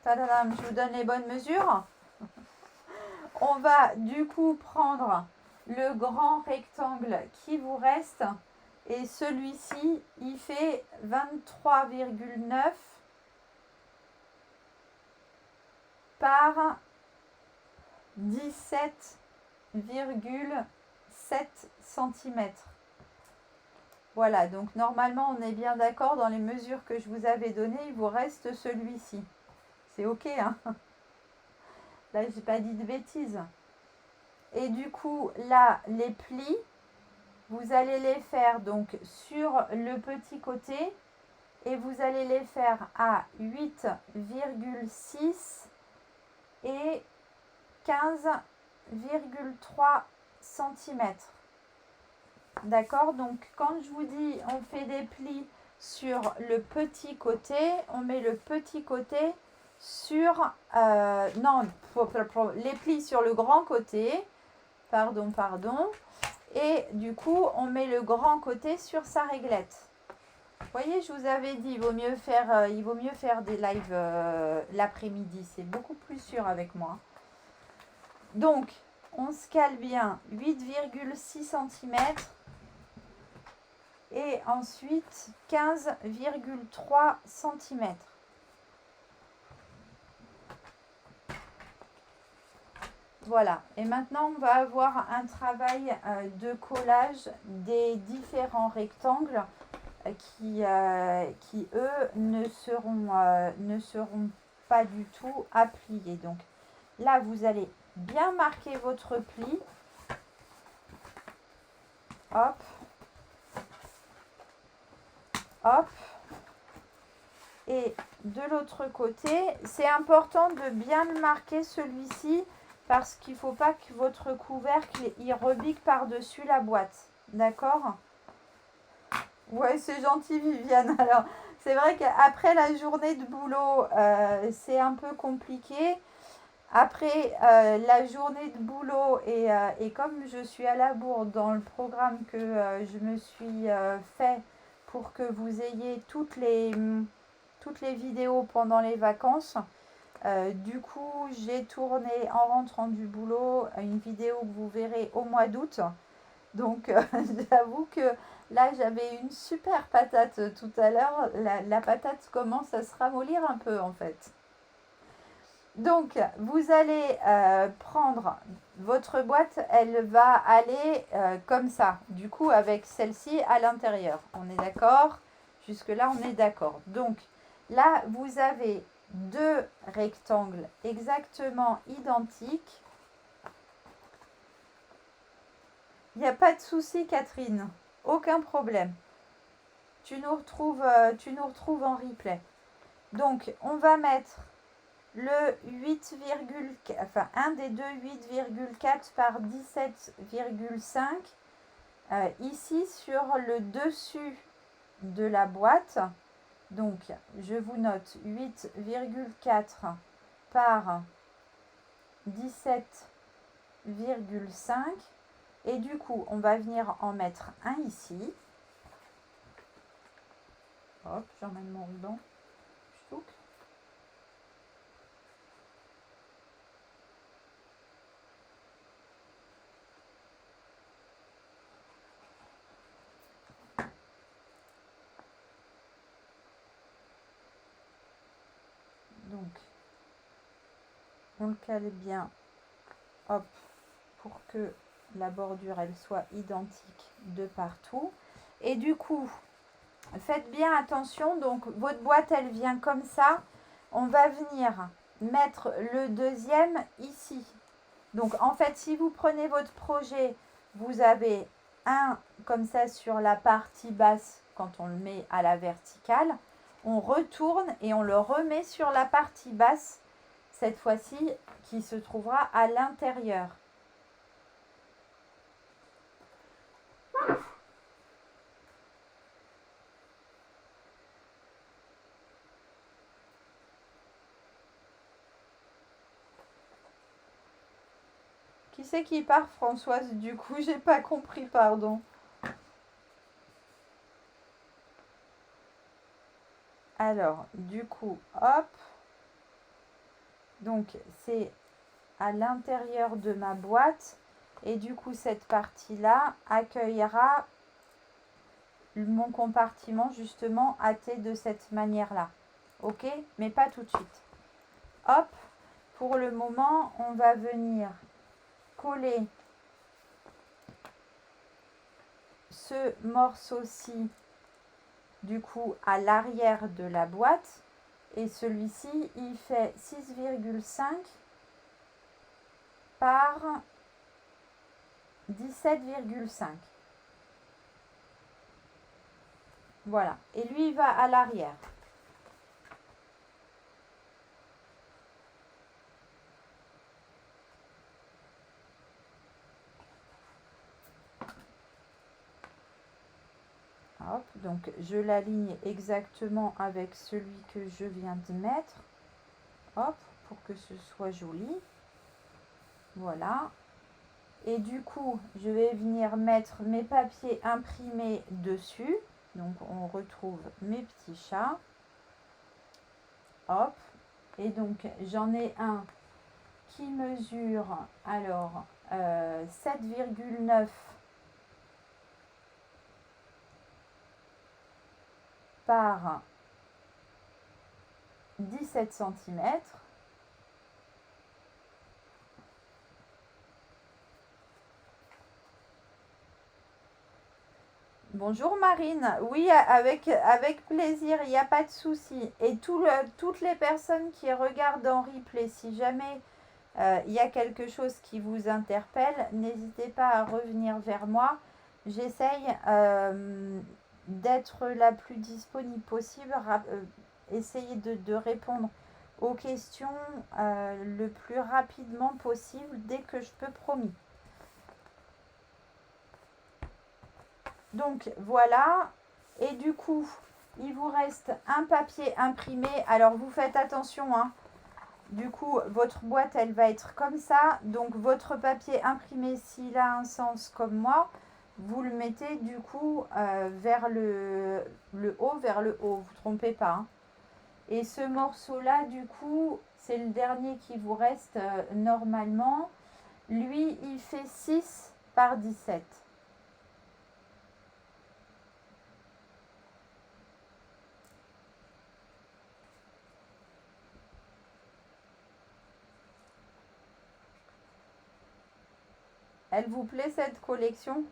tadadam, je vous donne les bonnes mesures. On va du coup prendre le grand rectangle qui vous reste. Et celui-ci, il fait 23,9 par 17,7 cm. Voilà, donc normalement on est bien d'accord dans les mesures que je vous avais données, il vous reste celui-ci. C'est ok, hein? Là, j'ai pas dit de bêtises. Et du coup, là, les plis, vous allez les faire donc sur le petit côté et vous allez les faire à 8,6 et 15,3 cm. D'accord? Donc, quand je vous dis on fait des plis sur le petit côté, on met le petit côté sur... non, les plis sur le grand côté. Pardon. Et du coup, on met le grand côté sur sa réglette. Vous voyez, je vous avais dit, il vaut mieux faire des lives l'après-midi. C'est beaucoup plus sûr avec moi. Donc, on se cale bien 8,6 cm et ensuite 15,3 cm. Voilà, et maintenant on va avoir un travail de collage des différents rectangles qui eux ne seront pas du tout à plier. Donc là vous allez bien marquer votre pli. Hop. Hop. Et de l'autre côté, c'est important de bien le marquer celui-ci parce qu'il ne faut pas que votre couvercle il rebique par-dessus la boîte. D'accord? Ouais, c'est gentil Viviane. Alors, c'est vrai qu'après la journée de boulot, c'est un peu compliqué. Après la journée de boulot et comme je suis à la bourre dans le programme que je me suis fait pour que vous ayez toutes les vidéos pendant les vacances, du coup j'ai tourné en rentrant du boulot une vidéo que vous verrez au mois d'août. Donc j'avoue que là j'avais une super patate tout à l'heure. La patate commence à se ramollir un peu en fait. Donc, vous allez prendre votre boîte, elle va aller comme ça, du coup avec celle-ci à l'intérieur. On est d'accord? Jusque-là, on est d'accord. Donc, là, vous avez deux rectangles exactement identiques. Il n'y a pas de souci, Catherine. Aucun problème. Tu nous retrouves en replay. Donc, on va mettre le 8,4, enfin un des deux 8,4 par 17,5 ici sur le dessus de la boîte. Donc je vous note 8,4 par 17,5 Et du coup, on va venir en mettre un ici. Hop, j'emmène mon ruban. Chouc. Donc, on le cale bien, hop, pour que la bordure, elle soit identique de partout. Et du coup, faites bien attention. Donc, votre boîte, elle vient comme ça. On va venir mettre le deuxième ici. Donc, en fait, si vous prenez votre projet, vous avez un comme ça sur la partie basse quand on le met à la verticale. On retourne et on le remet sur la partie basse, cette fois-ci, qui se trouvera à l'intérieur. Qui c'est qui part, Françoise? Du coup, j'ai pas compris, pardon. Alors, du coup, hop. Donc, c'est à l'intérieur de ma boîte. Et du coup, cette partie-là accueillera mon compartiment justement hâté de cette manière-là. Ok? Mais pas tout de suite. Hop. Pour le moment, on va venir coller ce morceau-ci du coup à l'arrière de la boîte. Et celui-ci, il fait 6,5 par 17,5. Voilà. Et lui, il va à l'arrière. Hop, donc je l'aligne exactement avec celui que je viens de mettre. Hop, pour que ce soit joli. Voilà. Et du coup, je vais venir mettre mes papiers imprimés dessus. Donc, on retrouve mes petits chats. Hop. Et donc, j'en ai un qui mesure, alors, 7,9 par 17 cm. Bonjour Marine, oui avec plaisir, il n'y a pas de souci. Et toutes les personnes qui regardent en replay, si jamais il y a quelque chose qui vous interpelle, n'hésitez pas à revenir vers moi. J'essaye d'être la plus disponible possible, essayer de répondre aux questions le plus rapidement possible dès que je peux, promis. Donc voilà, et du coup, il vous reste un papier imprimé. Alors vous faites attention, hein. Du coup, votre boîte, elle va être comme ça. Donc votre papier imprimé, s'il a un sens comme moi, vous le mettez du coup vers le haut, vers le haut. Vous ne trompez pas, hein. Et ce morceau-là, du coup, c'est le dernier qui vous reste normalement. Lui, il fait 6 par 17. Elle vous plaît cette collection?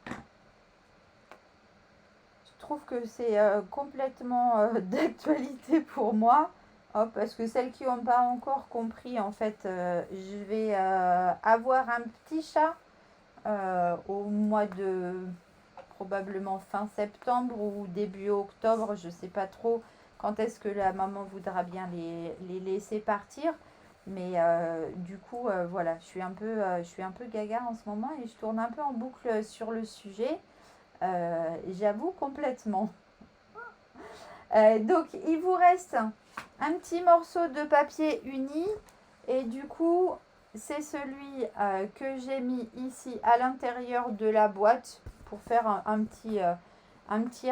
Je trouve que c'est complètement d'actualité pour moi. Oh, parce que celles qui n'ont pas encore compris, en fait, je vais avoir un petit chat au mois de probablement fin septembre ou début octobre. Je ne sais pas trop quand est-ce que la maman voudra bien les laisser partir. Mais du coup, voilà, je suis un peu gaga en ce moment et je tourne un peu en boucle sur le sujet. J'avoue complètement. Donc, il vous reste un petit morceau de papier uni. Et du coup, c'est celui que j'ai mis ici à l'intérieur de la boîte pour faire un petit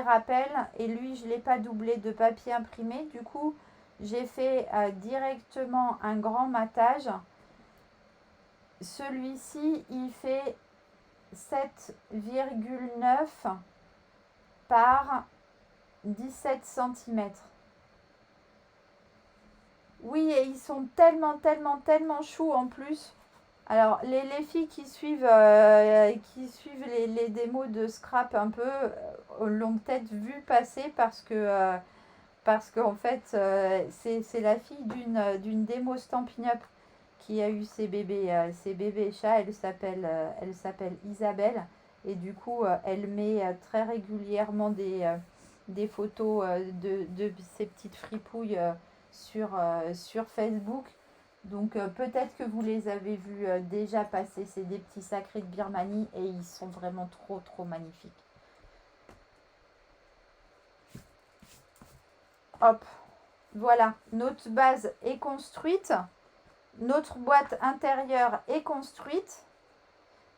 rappel. Et lui, je ne l'ai pas doublé de papier imprimé. Du coup, j'ai fait directement un grand matage. Celui-ci, il fait 7,9 par 17 cm. Oui, et ils sont tellement choux en plus. Alors, les filles qui suivent les démos de Scrap un peu l'ont peut-être vu passer parce qu'en fait, c'est la fille d'une démo Stampin' Up qui a eu ses bébés chats. Elle s'appelle Isabelle. Et du coup, elle met très régulièrement des photos de ces petites fripouilles sur Facebook. Donc peut-être que vous les avez vus déjà passer. C'est des petits sacrés de Birmanie et ils sont vraiment trop magnifiques. Hop, voilà, notre base est construite. Notre boîte intérieure est construite.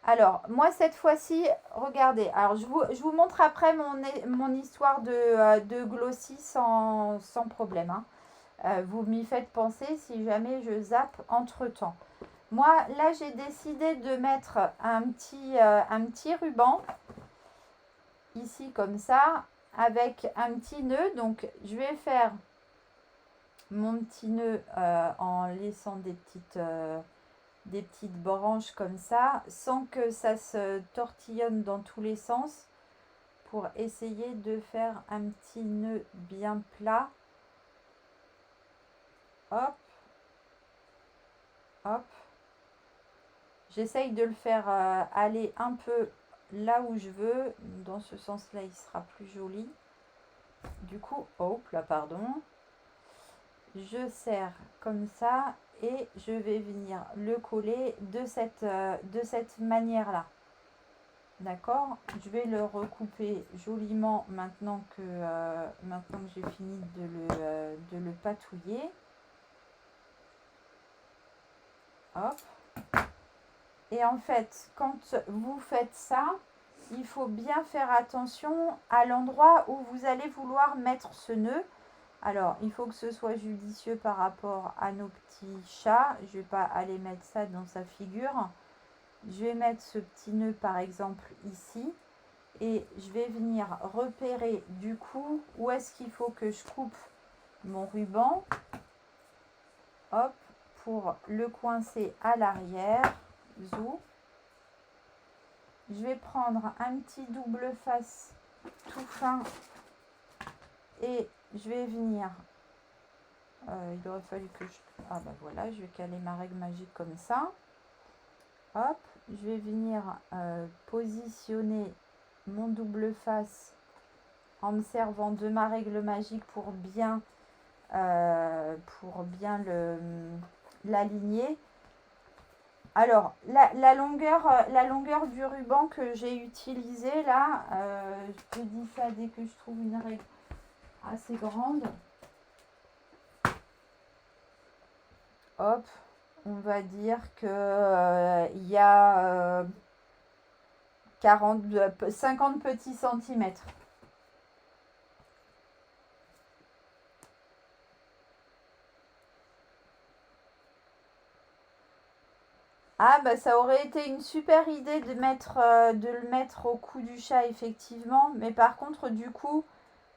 Alors, moi, cette fois-ci, regardez. Alors, je vous montre après mon histoire de glossy sans problème. Hein. Vous m'y faites penser si jamais je zappe entre-temps. Moi, là, j'ai décidé de mettre un petit ruban, ici, comme ça, avec un petit nœud. Donc, je vais faire mon petit nœud en laissant des petites branches comme ça, sans que ça se tortillonne dans tous les sens, pour essayer de faire un petit nœud bien plat. Hop, hop. J'essaye de le faire aller un peu là où je veux. Dans ce sens-là, il sera plus joli. Du coup, hop là, pardon. Je serre comme ça et je vais venir le coller de cette manière-là. D'accord, je vais le recouper joliment maintenant que j'ai fini de le patouiller. Hop. Et en fait, quand vous faites ça, il faut bien faire attention à l'endroit où vous allez vouloir mettre ce nœud. Alors, il faut que ce soit judicieux par rapport à nos petits chats. Je ne vais pas aller mettre ça dans sa figure. Je vais mettre ce petit nœud par exemple ici. Et je vais venir repérer du coup où est-ce qu'il faut que je coupe mon ruban. Hop, pour le coincer à l'arrière. Zou. Je vais prendre un petit double face tout fin et je vais venir. Il aurait fallu que je... Ah bah voilà, je vais caler ma règle magique comme ça. Hop, je vais venir positionner mon double face en me servant de ma règle magique pour bien l'aligner. Alors, la longueur du ruban que j'ai utilisé là, je te dis ça dès que je trouve une règle assez grande. Hop, on va dire que il y a 50 petits centimètres. Ah bah ça aurait été une super idée de le mettre au cou du chat effectivement, mais par contre du coup,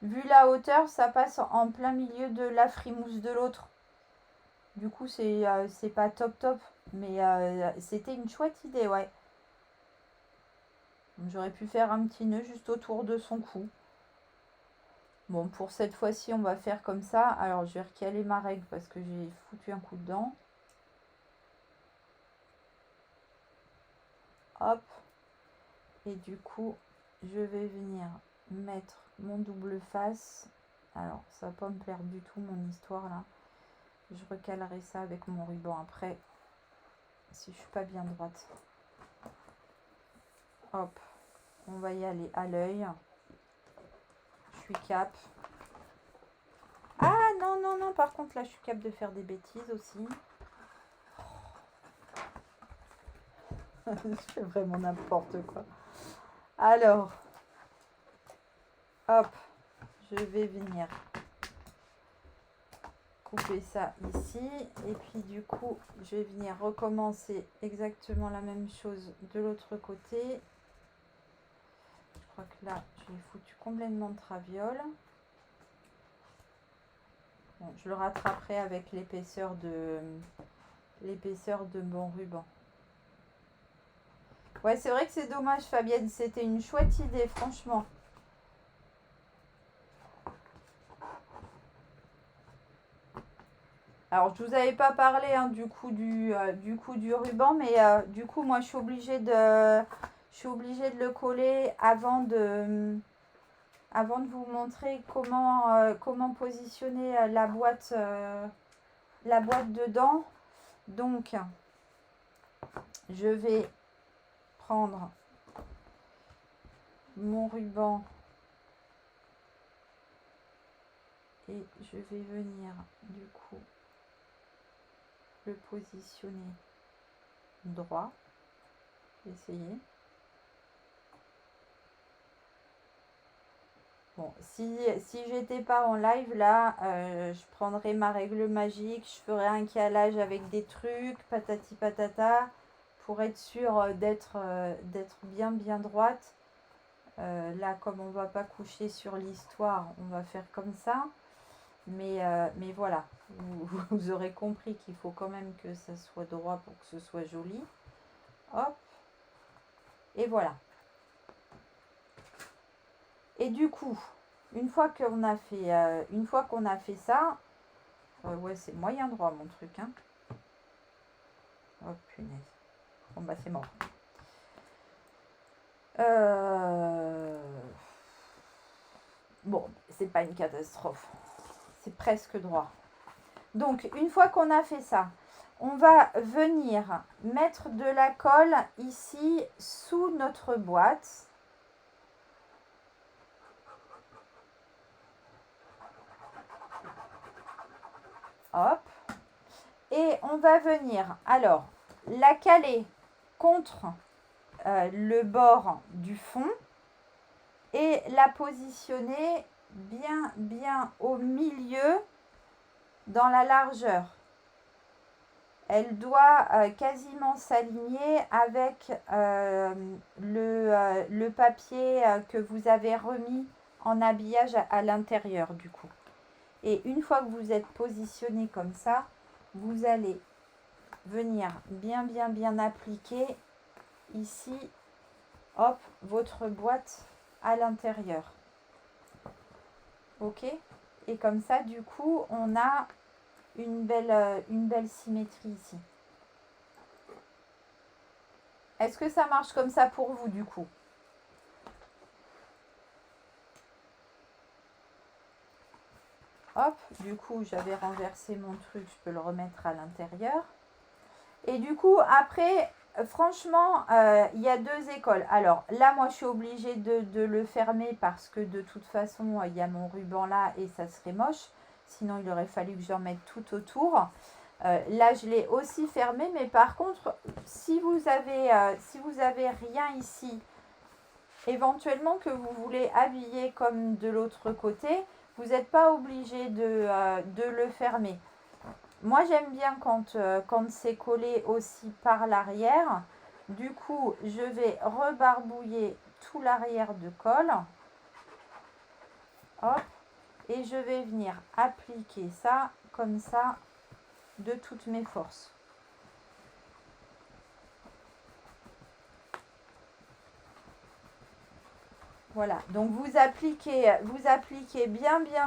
vu la hauteur, ça passe en plein milieu de la frimousse de l'autre. Du coup c'est pas top, mais c'était une chouette idée, ouais. J'aurais pu faire un petit nœud juste autour de son cou. Bon, pour cette fois-ci, on va faire comme ça. Alors, je vais recaler ma règle parce que j'ai foutu un coup dedans. Hop. Et du coup, je vais venir mettre mon double face. Alors, ça va pas me plaire du tout, mon histoire, là. Je recalerai ça avec mon ruban après, si je suis pas bien droite. Hop. On va y aller à l'œil. Je suis cap. Ah non, par contre là je suis capable de faire des bêtises aussi. Je fais vraiment n'importe quoi. Alors, hop, je vais venir couper ça ici. Et puis du coup, je vais venir recommencer exactement la même chose de l'autre côté. Je crois que là, j'ai foutu complètement de traviole. Bon, je le rattraperai avec l'épaisseur de mon ruban. Ouais, c'est vrai que c'est dommage, Fabienne. C'était une chouette idée, franchement. Alors, je vous avais pas parlé hein, du coup du ruban, mais du coup, moi, je suis obligée de le coller avant de vous montrer comment positionner la boîte dedans. Donc, je vais prendre mon ruban et je vais venir du coup le positionner droit. Essayer. Bon, si j'étais pas en live là, je prendrais ma règle magique, je ferais un calage avec des trucs, patati patata, pour être sûre d'être bien droite. Là, comme on va pas coucher sur l'histoire, on va faire comme ça. Mais voilà, vous aurez compris qu'il faut quand même que ça soit droit pour que ce soit joli. Hop. Et voilà. Et du coup, une fois qu'on a fait ça, ouais, c'est moyen droit mon truc. Hein. Oh punaise. Bon bah c'est mort. Bon, c'est pas une catastrophe. C'est presque droit. Donc, une fois qu'on a fait ça, on va venir mettre de la colle ici sous notre boîte. Hop. Et on va venir, alors, la caler contre le bord du fond et la positionner bien au milieu dans la largeur. Elle doit quasiment s'aligner avec le papier que vous avez remis en habillage à l'intérieur du coup. Et une fois que vous êtes positionné comme ça, vous allez venir bien appliquer ici, hop, votre boîte à l'intérieur. Ok? Et comme ça, du coup, on a une belle symétrie ici. Est-ce que ça marche comme ça pour vous, du coup? Hop, du coup, j'avais renversé mon truc, je peux le remettre à l'intérieur. Et du coup, après, franchement, il y a deux écoles. Alors là, moi, je suis obligée de le fermer parce que de toute façon, il y a mon ruban là et ça serait moche. Sinon, il aurait fallu que j'en mette tout autour. Là, je l'ai aussi fermé. Mais par contre, si vous avez rien ici, éventuellement que vous voulez habiller comme de l'autre côté, vous n'êtes pas obligé de le fermer. Moi, j'aime bien quand c'est collé aussi par l'arrière. Du coup, je vais rebarbouiller tout l'arrière de colle. Hop. Et je vais venir appliquer ça comme ça de toutes mes forces. Voilà, donc vous appliquez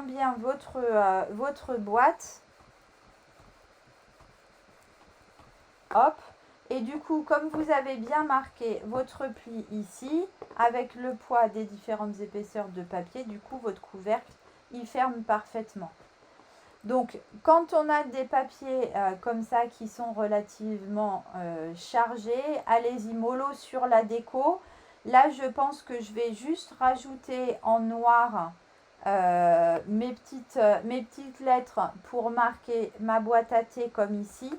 bien votre boîte. Hop. Et du coup, comme vous avez bien marqué votre pli ici, avec le poids des différentes épaisseurs de papier, du coup, votre couvercle, il ferme parfaitement. Donc, quand on a des papiers comme ça qui sont relativement chargés, allez-y mollo sur la déco. Là, je pense que je vais juste rajouter en noir mes petites lettres pour marquer ma boîte à thé comme ici.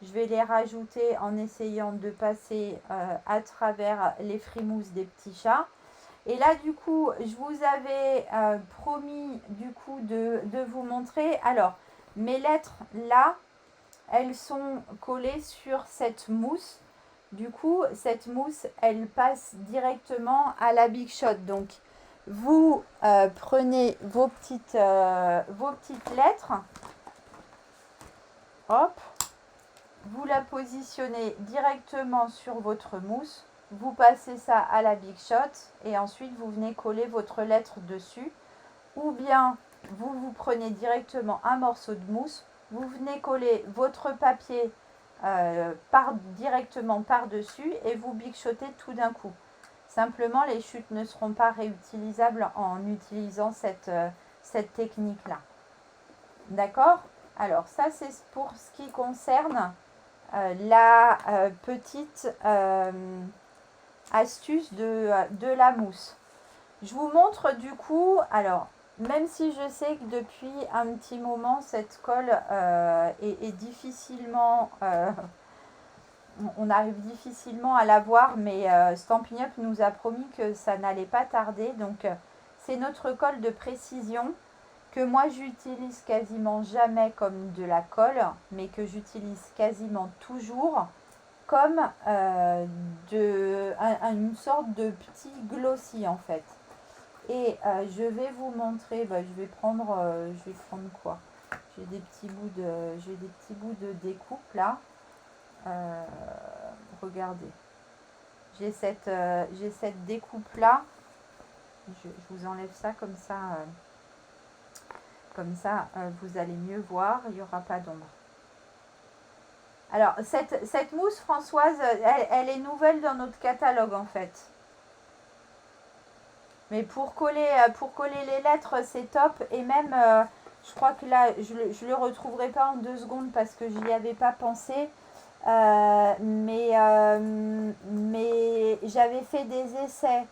Je vais les rajouter en essayant de passer à travers les frimousses des petits chats. Et là, du coup, je vous avais promis du coup de vous montrer. Alors, mes lettres là, elles sont collées sur cette mousse. Du coup, cette mousse, elle passe directement à la Big Shot. Donc, vous prenez vos petites lettres. Hop. Vous la positionnez directement sur votre mousse. Vous passez ça à la Big Shot. Et ensuite, vous venez coller votre lettre dessus. Ou bien, vous prenez directement un morceau de mousse. Vous venez coller votre papier directement par-dessus et vous bichotez tout d'un coup. Simplement, les chutes ne seront pas réutilisables en utilisant cette technique-là. D'accord? Alors, ça, c'est pour ce qui concerne la petite astuce de la mousse. Je vous montre du coup, alors, même si je sais que depuis un petit moment, cette colle est difficilement... on arrive difficilement à la voir, mais Stampin' Up nous a promis que ça n'allait pas tarder. Donc, c'est notre colle de précision que moi, j'utilise quasiment jamais comme de la colle, mais que j'utilise quasiment toujours comme une sorte de petit glossy en fait. Et je vais vous montrer, je vais prendre quoi? J'ai des petits bouts de découpe là. Regardez, j'ai cette découpe là. Je vous enlève ça comme ça. Vous allez mieux voir, il n'y aura pas d'ombre. Alors, cette mousse, Françoise, elle est nouvelle dans notre catalogue, en fait. Mais pour coller les lettres, c'est top. Et même, je crois que là, je ne le retrouverai pas en 2 secondes parce que je n'y avais pas pensé. Mais j'avais fait des essais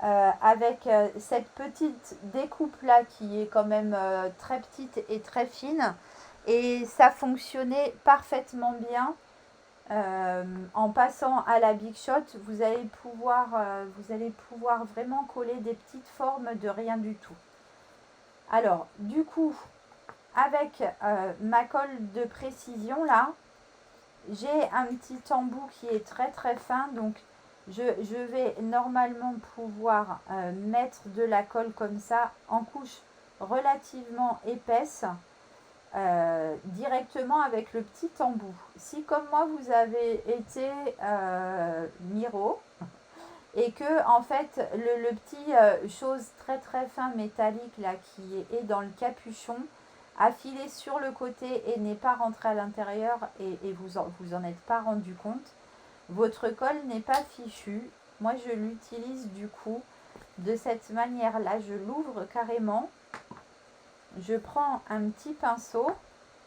avec cette petite découpe là qui est quand même très petite et très fine, et ça fonctionnait parfaitement bien. En passant à la Big Shot, vous allez pouvoir vraiment coller des petites formes de rien du tout. Alors du coup, avec ma colle de précision là, j'ai un petit embout qui est très très fin, donc je vais normalement pouvoir mettre de la colle comme ça en couche relativement épaisse directement avec le petit embout. Si comme moi vous avez été Miro et que en fait le petit chose très très fin métallique là qui est dans le capuchon a filé sur le côté et n'est pas rentré à l'intérieur et vous en êtes pas rendu compte, votre colle n'est pas fichue. Moi je l'utilise du coup de cette manière là, je l'ouvre carrément, je prends un petit pinceau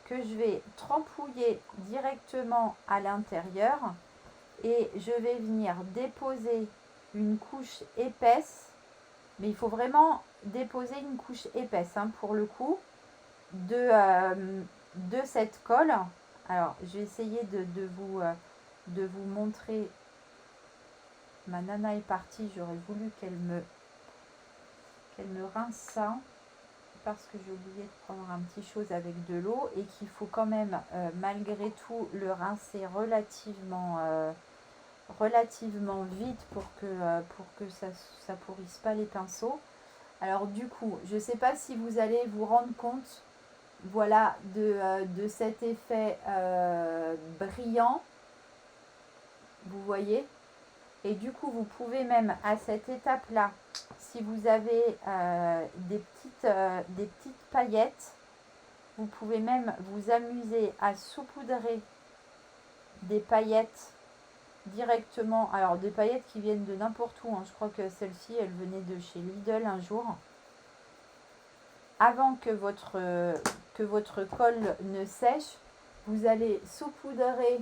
que je vais trempouiller directement à l'intérieur et je vais venir déposer une couche épaisse, mais il faut vraiment déposer une couche épaisse pour le coup de cette colle. Alors je vais essayer de vous montrer. Ma nana est partie, j'aurais voulu qu'elle me rince ça parce que j'ai oublié de prendre un petit chose avec de l'eau et qu'il faut quand même malgré tout le rincer relativement vite pour que ça pourrisse pas les pinceaux. Alors du coup, je ne sais pas si vous allez vous rendre compte, voilà, de cet effet brillant, vous voyez. Et du coup, vous pouvez même à cette étape-là, si vous avez des petites paillettes, vous pouvez même vous amuser à saupoudrer des paillettes directement. Alors, des paillettes qui viennent de n'importe où. Je crois que celle-ci, elle venait de chez Lidl un jour. Avant que votre colle ne sèche, vous allez saupoudrer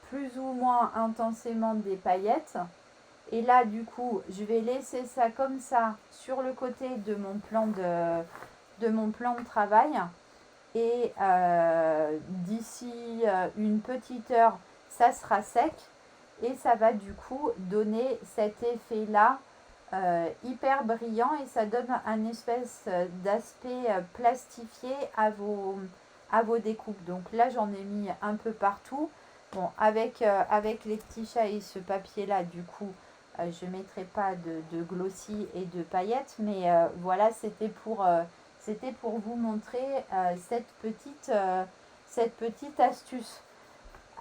plus ou moins intensément des paillettes. Et là, du coup, je vais laisser ça comme ça sur le côté de mon plan de travail. Et d'ici une petite heure, ça sera sec. Et ça va du coup donner cet effet-là hyper brillant. Et ça donne un espèce d'aspect plastifié à vos découpes. Donc là, j'en ai mis un peu partout. Bon, avec les petits chats et ce papier-là, du coup, je ne mettrai pas de glossy et de paillettes. Mais voilà, c'était pour vous montrer cette petite astuce.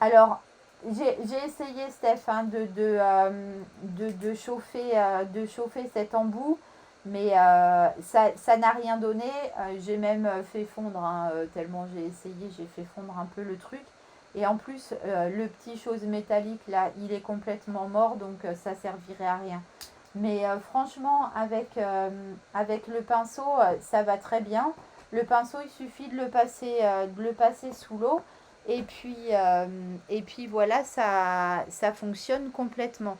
Alors, j'ai essayé, Steph, hein, de chauffer cet embout, mais ça n'a rien donné. J'ai même fait fondre, hein, tellement j'ai essayé, j'ai fait fondre un peu le truc. Et en plus, le petit chose métallique, là, il est complètement mort, donc ça servirait à rien. Mais franchement, avec le pinceau, ça va très bien. Le pinceau, il suffit de le passer sous l'eau. Et puis voilà, ça fonctionne complètement.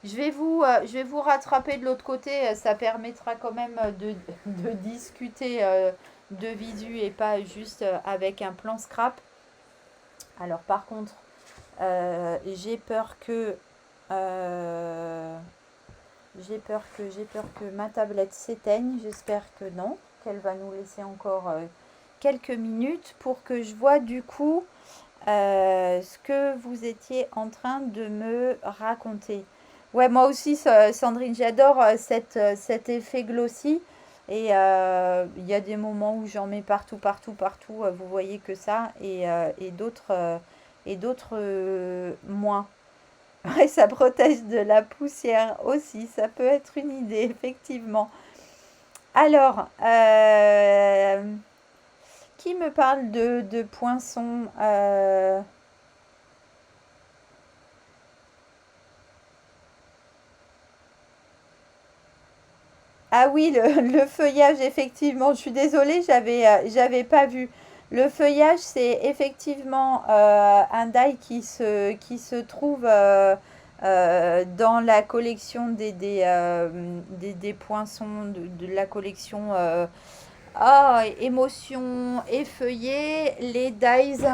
Je vais vous rattraper de l'autre côté. Ça permettra quand même de discuter de visu et pas juste avec un plan scrap. Alors par contre, j'ai peur que ma tablette s'éteigne. J'espère que non, qu'elle va nous laisser encore quelques minutes pour que je vois du coup ce que vous étiez en train de me raconter. Ouais, moi aussi, Sandrine, j'adore cet effet glossy. Et il y a des moments où j'en mets partout, partout, partout. Vous voyez que ça. Et d'autres moins. Et ça protège de la poussière aussi. Ça peut être une idée, effectivement. Alors, qui me parle de poinçons Ah oui, le feuillage, effectivement. Je suis désolée, j'avais pas vu. Le feuillage, c'est effectivement un die qui se trouve dans la collection des poinçons, de la collection émotion effeuillée. Les dies,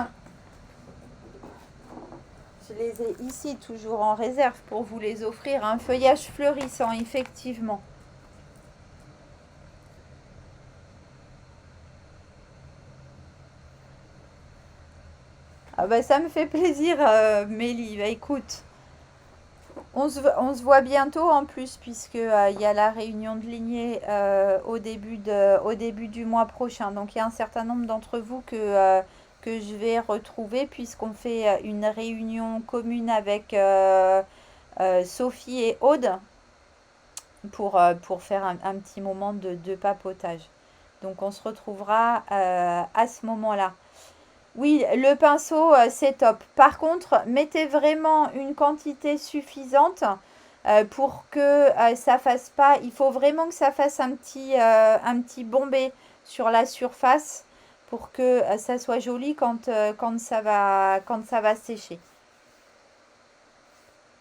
je les ai ici toujours en réserve pour vous les offrir. Un feuillage fleurissant, effectivement. Ah bah ça me fait plaisir, Mélie. Bah écoute, on se voit bientôt en plus, puisque il y a la réunion de lignée au début du mois prochain. Donc il y a un certain nombre d'entre vous que je vais retrouver, puisqu'on fait une réunion commune avec Sophie et Aude pour faire un petit moment de papotage. Donc on se retrouvera à ce moment-là. Oui, le pinceau, c'est top. Par contre, mettez vraiment une quantité suffisante pour que ça fasse pas. Il faut vraiment que ça fasse un petit bombé sur la surface pour que ça soit joli quand ça va sécher.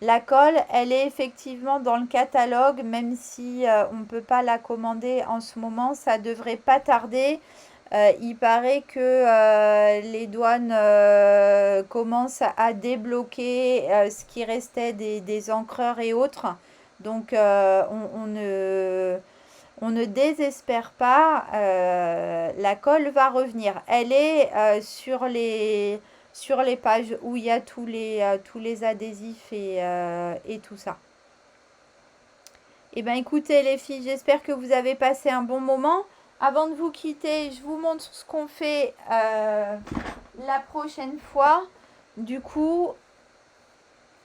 La colle, elle est effectivement dans le catalogue, même si on ne peut pas la commander en ce moment. Ça devrait pas tarder. Il paraît que les douanes commencent à débloquer ce qui restait des encreurs et autres. Donc on ne désespère pas. La colle va revenir. Elle est sur les pages où il y a tous les adhésifs et tout ça. Eh bien écoutez les filles, j'espère que vous avez passé un bon moment. Avant de vous quitter, je vous montre ce qu'on fait la prochaine fois. Du coup,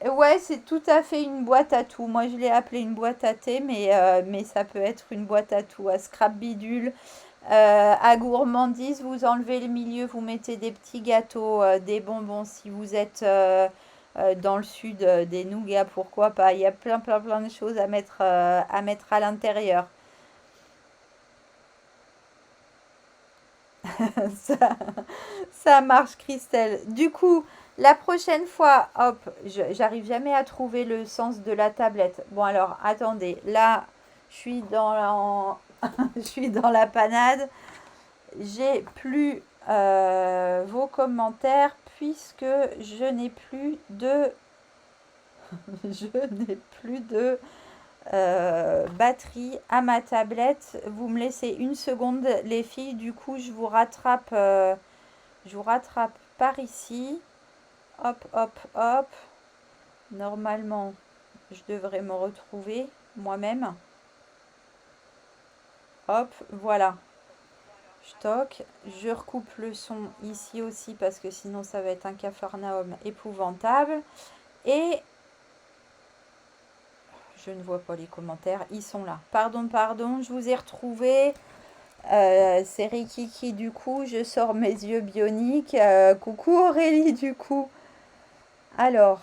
ouais, c'est tout à fait une boîte à tout. Moi, je l'ai appelée une boîte à thé, mais ça peut être une boîte à tout, à scrap bidule, à gourmandise. Vous enlevez le milieu, vous mettez des petits gâteaux, des bonbons. Si vous êtes dans le sud, des nougats, pourquoi pas. Il y a plein, plein, plein de choses à mettre à l'intérieur. ça, ça marche, Christelle. Du coup, la prochaine fois, hop, j'arrive jamais à trouver le sens de la tablette. Bon, alors, attendez. Là, je suis dans la panade. J'ai plus vos commentaires puisque je n'ai plus de je n'ai plus de batterie à ma tablette. Vous me laissez une seconde les filles, du coup je vous rattrape par ici. Hop, hop, hop. Normalement, je devrais me retrouver moi-même. Hop, voilà. Stock. Je recoupe le son ici aussi parce que sinon ça va être un capharnaüm épouvantable. Et je ne vois pas les commentaires, ils sont là. Pardon, pardon, je vous ai retrouvé. C'est Rikiki du coup, je sors mes yeux bioniques. Coucou Aurélie du coup. Alors.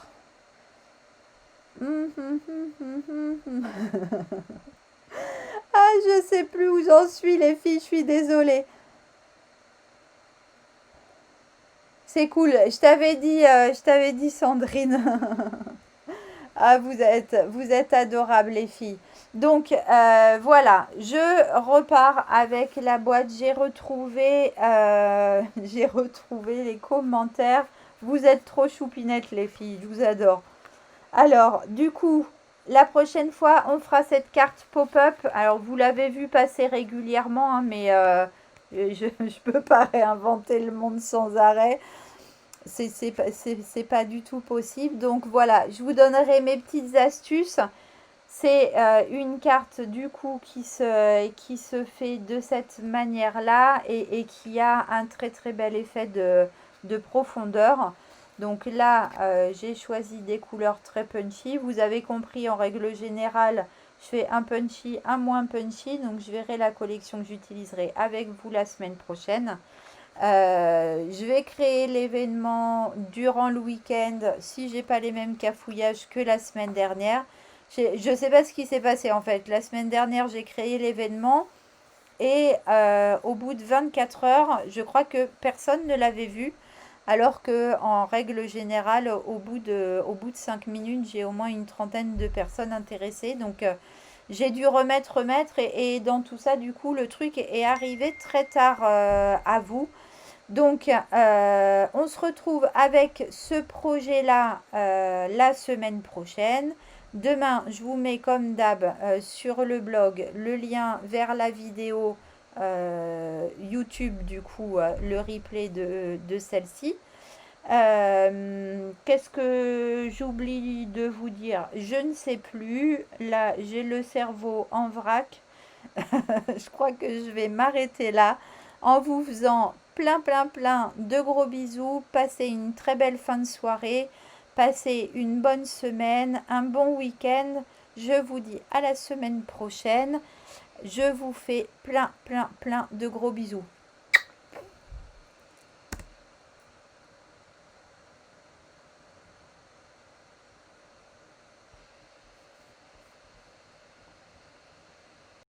Ah, je sais plus où j'en suis les filles, je suis désolée. C'est cool, je t'avais dit Sandrine. Ah, vous êtes adorables les filles. Donc voilà, je repars avec la boîte. J'ai retrouvé les commentaires. Vous êtes trop choupinettes les filles, je vous adore. Alors, du coup, la prochaine fois, on fera cette carte pop-up. Alors, vous l'avez vu passer régulièrement, hein, mais je ne peux pas réinventer le monde sans arrêt. C'est pas du tout possible. Donc voilà, je vous donnerai mes petites astuces. C'est une carte du coup qui se fait de cette manière-là et qui a un très très bel effet de profondeur. Donc là, j'ai choisi des couleurs très punchy. Vous avez compris, en règle générale, je fais un punchy, un moins punchy. Donc je verrai la collection que j'utiliserai avec vous la semaine prochaine. Je vais créer l'événement durant le week-end si j'ai pas les mêmes cafouillages que la semaine dernière. Je ne sais pas ce qui s'est passé en fait. La semaine dernière, j'ai créé l'événement et au bout de 24 heures, je crois que personne ne l'avait vu. Alors que en règle générale, au bout de 5 minutes, j'ai au moins une trentaine de personnes intéressées. Donc j'ai dû remettre et dans tout ça, du coup, le truc est arrivé très tard à vous. Donc, on se retrouve avec ce projet-là la semaine prochaine. Demain, je vous mets comme d'hab sur le blog le lien vers la vidéo YouTube, du coup, le replay de celle-ci. Qu'est-ce que j'oublie de vous dire? Je ne sais plus. Là, j'ai le cerveau en vrac. Je crois que je vais m'arrêter là en vous faisant plein de gros bisous. Passez une très belle fin de soirée. Passez une bonne semaine, un bon week-end. Je vous dis à la semaine prochaine. Je vous fais plein de gros bisous.